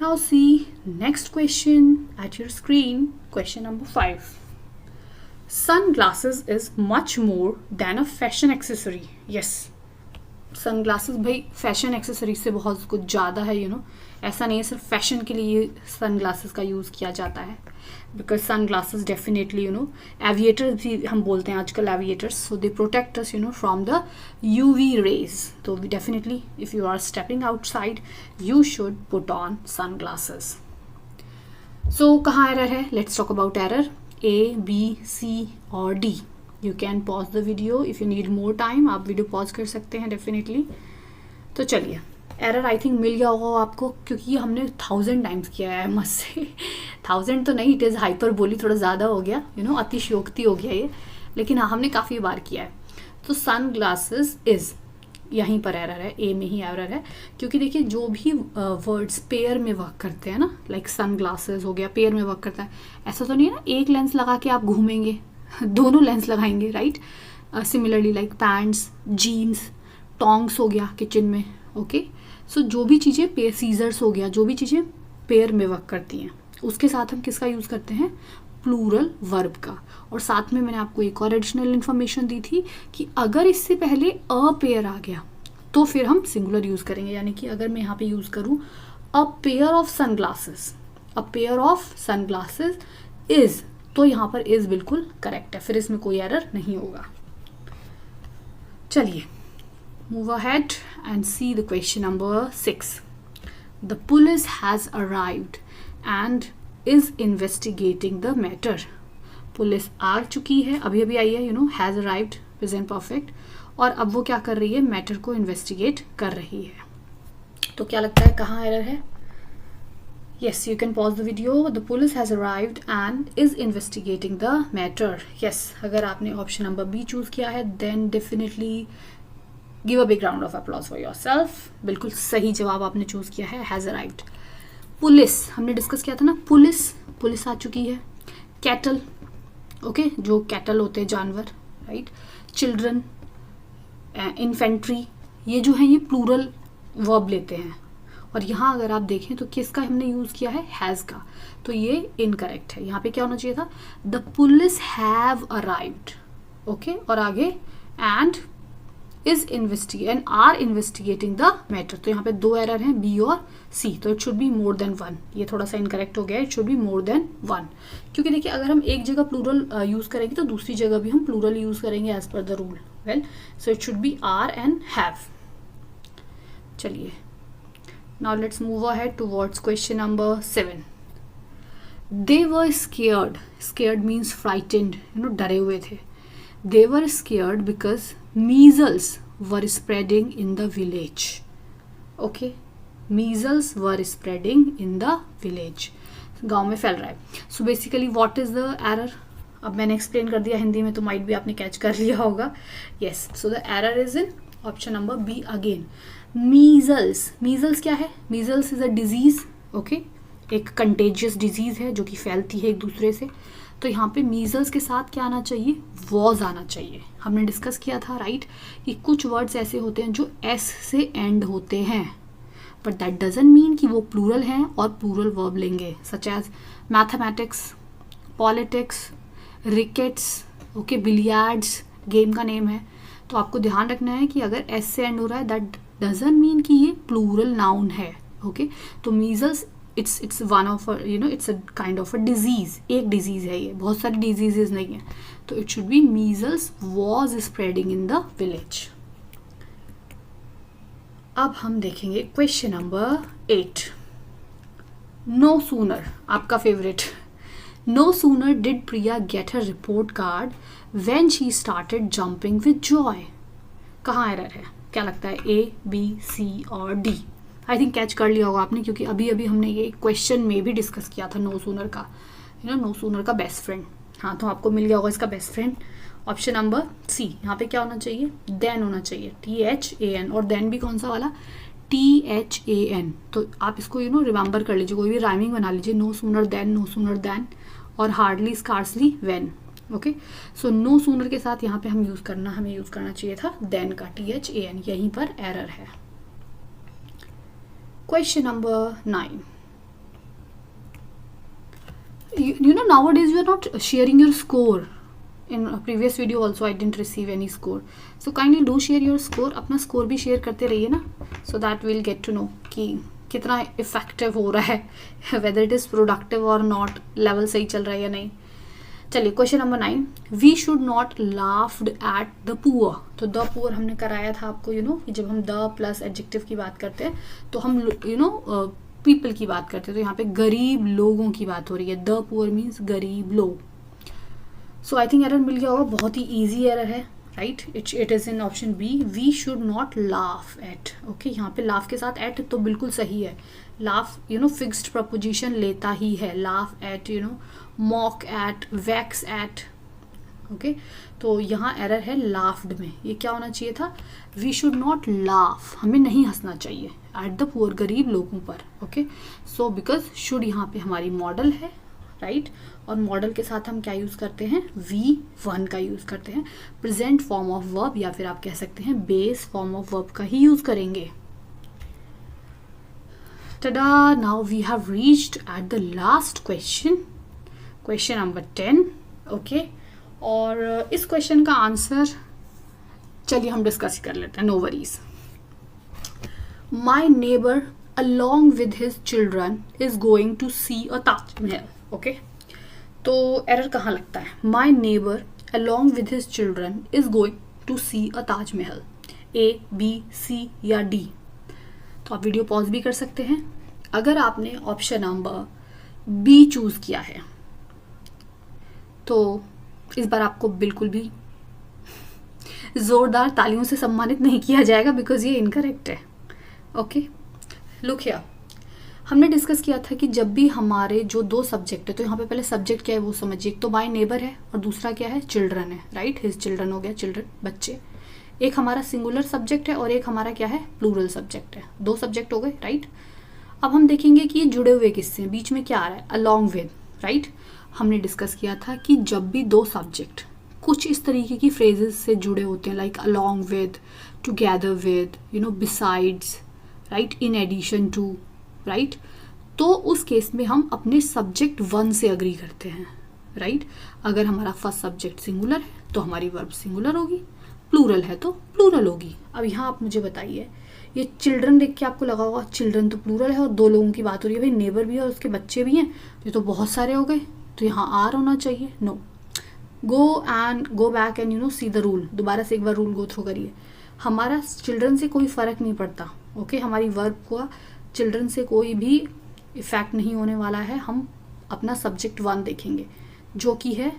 Now see next question at your screen, question number 5। Sunglasses is much more than a fashion accessory. Yes, sunglasses भाई fashion accessories से बहुत कुछ ज़्यादा है, you no, ऐसा नहीं है सिर्फ फैशन के लिए सनग्लासेस का यूज़ किया जाता है, because sunglasses definitely, you know, aviators भी हम बोलते हैं आजकल aviators, so they protect us, you know, from the UV rays. तो definitely if you are stepping outside you should put on sunglasses. So कहाँ एरर है, let's talk about error, A, B, C और D। You can pause the video if you need more time, आप video pause कर सकते हैं definitely. तो चलिए, error I think मिल गया होगा आपको, क्योंकि ये हमने 1000 टाइम्स किया है मुझसे 1000 तो नहीं, इट इज़ हाइपर बोली, थोड़ा ज़्यादा हो गया, यू नो, अतिशयोक्ति हो गया ये, लेकिन हाँ हमने काफ़ी बार किया है। तो सन ग्लासेस इज़, यहीं पर एरर है, ए में ही एरर है, क्योंकि देखिए जो भी वर्ड्स पेयर में वर्क करते हैं ना, लाइक सन ग्लासेस हो गया, पेयर में वर्क करता है, ऐसा तो नहीं है ना एक लेंस लगा के आप घूमेंगे, दोनों लेंस लगाएंगे, right. Similarly like pants, jeans, tongs हो गया किचन में, ओके। सो जो भी चीज़ें पेयर, सीजर्स हो गया, जो भी चीज़ें पेयर में वर्क करती हैं, उसके साथ हम किसका यूज़ करते हैं, प्लूरल वर्ब का। और साथ में मैंने आपको एक और एडिशनल इन्फॉर्मेशन दी थी कि अगर इससे पहले अ पेयर आ गया तो फिर हम सिंगुलर यूज़ करेंगे, यानी कि अगर मैं यहाँ पे यूज़ करूँ a pair of sunglasses, a pair of sunglasses is, तो यहाँ पर इज़ बिल्कुल करेक्ट है, फिर इसमें कोई एरर नहीं होगा। चलिए, move ahead and see the question number 6। The police has arrived and is investigating the matter. Police आ चुकी है, अभी अभी आई है, you know, has arrived present perfect, और अब वो क्या कर रही है, मैटर को इन्वेस्टिगेट कर रही है। तो क्या लगता है कहाँ एरर है? Yes, you can pause the video. The police has arrived and is investigating the matter. Yes, अगर आपने ऑप्शन नंबर बी चूज किया है then definitely give a big round of applause for yourself. बिल्कुल सही जवाब आपने choose किया है, has arrived. पुलिस हमने डिस्कस किया था ना, पुलिस आ चुकी है। कैटल, ओके, जो कैटल होते हैं जानवर, राइट। चिल्ड्रन, इन्फेंट्री, ये जो है ये प्लूरल वर्ब लेते हैं, और यहाँ अगर आप देखें तो किसका हमने यूज़ किया है, हैज़ का, तो ये इनकरेक्ट है। यहाँ पे क्या होना चाहिए था, the police have arrived, okay, और आगे and is and are investigating the matter. तो यहाँ पे 2 एरर हैं, बी और सी, तो it should be more than 1। ये थोड़ा सा इनकरेक्ट हो गया, it should be more than 1, क्योंकि देखिए अगर हम एक जगह प्लूरल यूज़ करेंगे तो दूसरी जगह भी हम प्लूरल यूज़ करेंगे as per the rule. Well, so it should be are and have. चलिए, now let's move ahead towards question number 7. They were scared. Scared means frightened, you know, डरे हुए थे। They were scared because measles were spreading in the village. Okay, measles were spreading in the village. गांव में फैल रहा है। So basically what is the error? अब मैंने एक्सप्लेन कर दिया हिंदी में, तो माइट भी आपने कैच कर लिया होगा। Yes, so the error is in option number B again. Measles क्या है, measles is a disease, okay, एक कंटेजियस डिजीज है जो कि फैलती है एक दूसरे से। तो यहाँ पे मीजल्स के साथ क्या आना चाहिए, वॉज आना चाहिए। हमने डिस्कस किया था, राइट, कि कुछ वर्ड्स ऐसे होते हैं जो एस से एंड होते हैं, बट दैट डजंट मीन कि वो प्लूरल हैं और प्लूरल वर्ब लेंगे, such as mathematics, politics, rickets, okay, billiards game का नेम है। तो आपको ध्यान रखना है कि अगर एस से एंड हो रहा है दैट डजंट मीन कि ये प्लूरल नाउन है, ओके। तो measles it's one of you know it's a kind of a disease, एक डिजीज है ये, बहुत सारी डिजीजेज नहीं है। तो it should be measles was spreading in the village. अब हम देखेंगे क्वेश्चन नंबर 8। नो सूनर, आपका favourite, no sooner did Priya get her report card when she started jumping with joy. कहाँ एरर है, क्या लगता है, ए, बी, सी और डी? आई थिंक कैच कर लिया होगा आपने, क्योंकि अभी अभी हमने ये क्वेश्चन में भी डिस्कस किया था नो सूनर का, नो सूनर का बेस्ट फ्रेंड। हाँ, तो आपको मिल गया होगा इसका best friend. Option number C, यहाँ पे क्या होना चाहिए, देन होना चाहिए, THAN। और देन भी कौन सा वाला, THAN। तो आप इसको रिमेंबर कर लीजिए, कोई भी राइमिंग बना लीजिए, नो सूनर देन और hardly scarcely when. Okay, so no sooner के साथ यहाँ पे हमें यूज़ करना चाहिए था देन का, THAN। यहीं पर एरर है। Question number 9, you know nowadays you are not sharing your score. In a previous video also I didn't receive any score, so kindly do share your score. अपना score भी share करते रहिए ना, so that we'll get to know कि कितना effective हो रहा है, whether it is productive or not, level सही चल रहा है या नहीं। चलिए question number 9, we should not laughed at the poor. तो द पुअर हमने कराया था आपको, कि जब हम द प्लस एडजेक्टिव की बात करते हैं तो हम पीपल की बात करते हैं, तो यहाँ पे गरीब लोगों की बात हो रही है। द पुअर मीन्स गरीब लोग। सो आई थिंक एरर मिल गया होगा, बहुत ही ईजी एरर है, right. It is in option B, we should not laugh at. Okay, यहाँ पे लाफ के साथ एट तो बिल्कुल सही है। लाफ फिक्स्ड प्रपोजिशन लेता ही है, laugh at, mock at, wax at. Okay, तो यहाँ एरर है लाफ्ड में। ये क्या होना चाहिए था, वी शुड नॉट लाफ, हमें नहीं हंसना चाहिए एट द पुअर, गरीब लोगों पर। ओके, सो बिकॉज शुड यहाँ पे हमारी मॉडल है, राइट। और मॉडल के साथ हम क्या यूज़ करते हैं, V1 का यूज़ करते हैं, प्रेजेंट फॉर्म ऑफ वर्ब, या फिर आप कह सकते हैं बेस फॉर्म ऑफ वर्ब का ही यूज़ करेंगे। tada, now we have reached at the last question, question number 10। Okay, और इस क्वेश्चन का आंसर चलिए हम डिस्कस कर लेते हैं, no worries. My neighbour along with his children is going to see a Taj Mahal। Okay, तो error कहाँ लगता है, माई neighbour along with his children is going to see a Taj Mahal, A, B, C या D? तो आप video pause भी कर सकते हैं। अगर आपने ऑप्शन नंबर बी चूज किया है तो इस बार आपको बिल्कुल भी जोरदार तालियों से सम्मानित नहीं किया जाएगा, बिकॉज ये इनकरेक्ट है। ओके, लुक हियर, हमने डिस्कस किया था कि जब भी हमारे जो दो सब्जेक्ट है, तो यहाँ पे पहले सब्जेक्ट क्या है वो समझिए। एक तो माय नेबर है और दूसरा क्या है, चिल्ड्रन है, राइट। हिज चिल्ड्रन हो गया, चिल्ड्रन बच्चे। एक हमारा सिंगुलर सब्जेक्ट है और एक हमारा क्या है, प्लूरल सब्जेक्ट है। दो सब्जेक्ट हो गए, राइट। अब हम देखेंगे कि ये जुड़े हुए किससे, बीच में क्या आ रहा है, अलोंग विद, राइट। हमने डिस्कस किया था कि जब भी दो सब्जेक्ट कुछ इस तरीके की फ्रेजेस से जुड़े होते हैं, like along with, together with, besides, right, in addition to, right, तो उस केस में हम अपने सब्जेक्ट 1 से अग्री करते हैं, राइट। अगर हमारा फर्स्ट सब्जेक्ट सिंगुलर है तो हमारी वर्ब सिंगुलर होगी, प्लूरल है तो प्लूरल होगी। अब यहाँ आप मुझे बताइए, ये चिल्ड्रन देख के आपको लगा होगा चिल्ड्रन तो प्लूरल है और दो लोगों की बात हो रही है, भाई नेबर भी है और उसके बच्चे भी हैं, ये तो बहुत सारे हो गए, तो यहाँ आर होना चाहिए। No, go back and see the rule, दोबारा से एक बार रूल गो थ्रू करिए। हमारा चिल्ड्रन से कोई फ़र्क नहीं पड़ता, ओके। हमारी वर्ब का चिल्ड्रन से कोई भी इफेक्ट नहीं होने वाला है। हम अपना सब्जेक्ट 1 देखेंगे जो कि है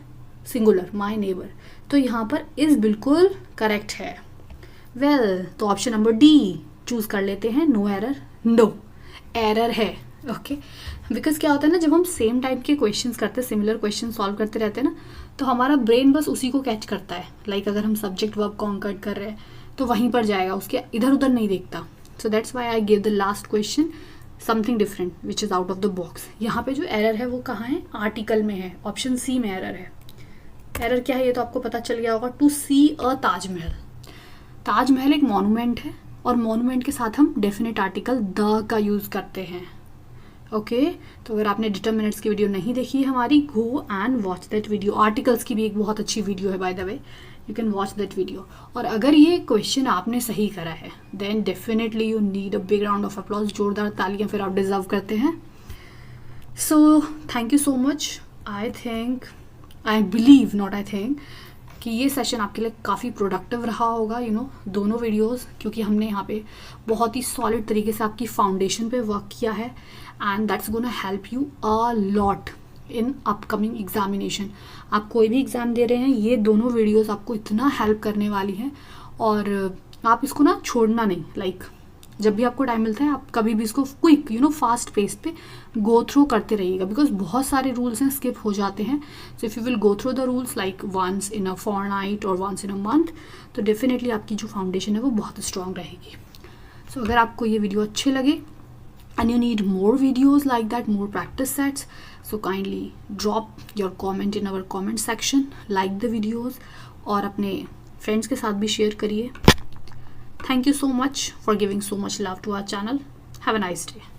सिंगुलर, माय नेबर। तो यहाँ पर इज बिल्कुल करेक्ट है। वेल, तो ऑप्शन नंबर डी चूज कर लेते हैं, नो एरर। नो एरर है, ओके। बिकॉज क्या होता है ना, जब हम सेम टाइप के क्वेश्चंस करते हैं, सिमिलर क्वेश्चन सॉल्व करते रहते हैं ना, तो हमारा ब्रेन बस उसी को कैच करता है। लाइक अगर हम सब्जेक्ट वर्ब कॉन्कर्ड कर रहे हैं तो वहीं पर जाएगा, उसके इधर उधर नहीं देखता। So that's why I give the last question something different which is out of the box. यहाँ पे जो एरर है वो कहाँ है, आर्टिकल में है, ऑप्शन सी में एरर है। एरर क्या है ये तो आपको पता चल गया होगा, टू सी अ ताजमहल। ताजमहल एक मॉन्यूमेंट है और मॉन्यूमेंट के साथ हम डेफिनेट आर्टिकल द का यूज़ करते हैं, ओके। तो अगर आपने डिटरमिनेंट्स की वीडियो नहीं देखी है हमारी, go and watch that video. Articles की भी एक बहुत अच्छी वीडियो है, by the way, you can watch that video. और अगर ये क्वेश्चन आपने सही करा है then definitely you need a big round of applause, जोरदार तालियां फिर आप डिजर्व करते हैं। So thank you so much. I believe not I think कि ये सेशन आपके लिए काफ़ी प्रोडक्टिव रहा होगा, दोनों वीडियोस, क्योंकि हमने यहाँ पे बहुत ही सॉलिड तरीके से आपकी फाउंडेशन पे वर्क किया है and that's gonna help you a lot in upcoming examination. आप कोई भी एग्ज़ाम दे रहे हैं, ये दोनों वीडियोस आपको इतना हेल्प करने वाली हैं। और आप इसको ना छोड़ना नहीं, लाइक जब भी आपको टाइम मिलता है आप कभी भी इसको क्विक फास्ट पेस पे गो थ्रू करते रहिएगा, बिकॉज बहुत सारे रूल्स हैं स्किप हो जाते हैं. So if you will go through the rules like once in a fortnight और वंस इन अ मंथ, तो डेफिनेटली आपकी जो फाउंडेशन है वो बहुत स्ट्रॉन्ग रहेगी. सो अगर आपको ये वीडियो अच्छे लगे and you need more videos like that, more practice sets, so kindly drop your comment in our comment section, like the videos और अपने friends के साथ भी share करिए. Thank you so much for giving so much love to our channel. Have a nice day.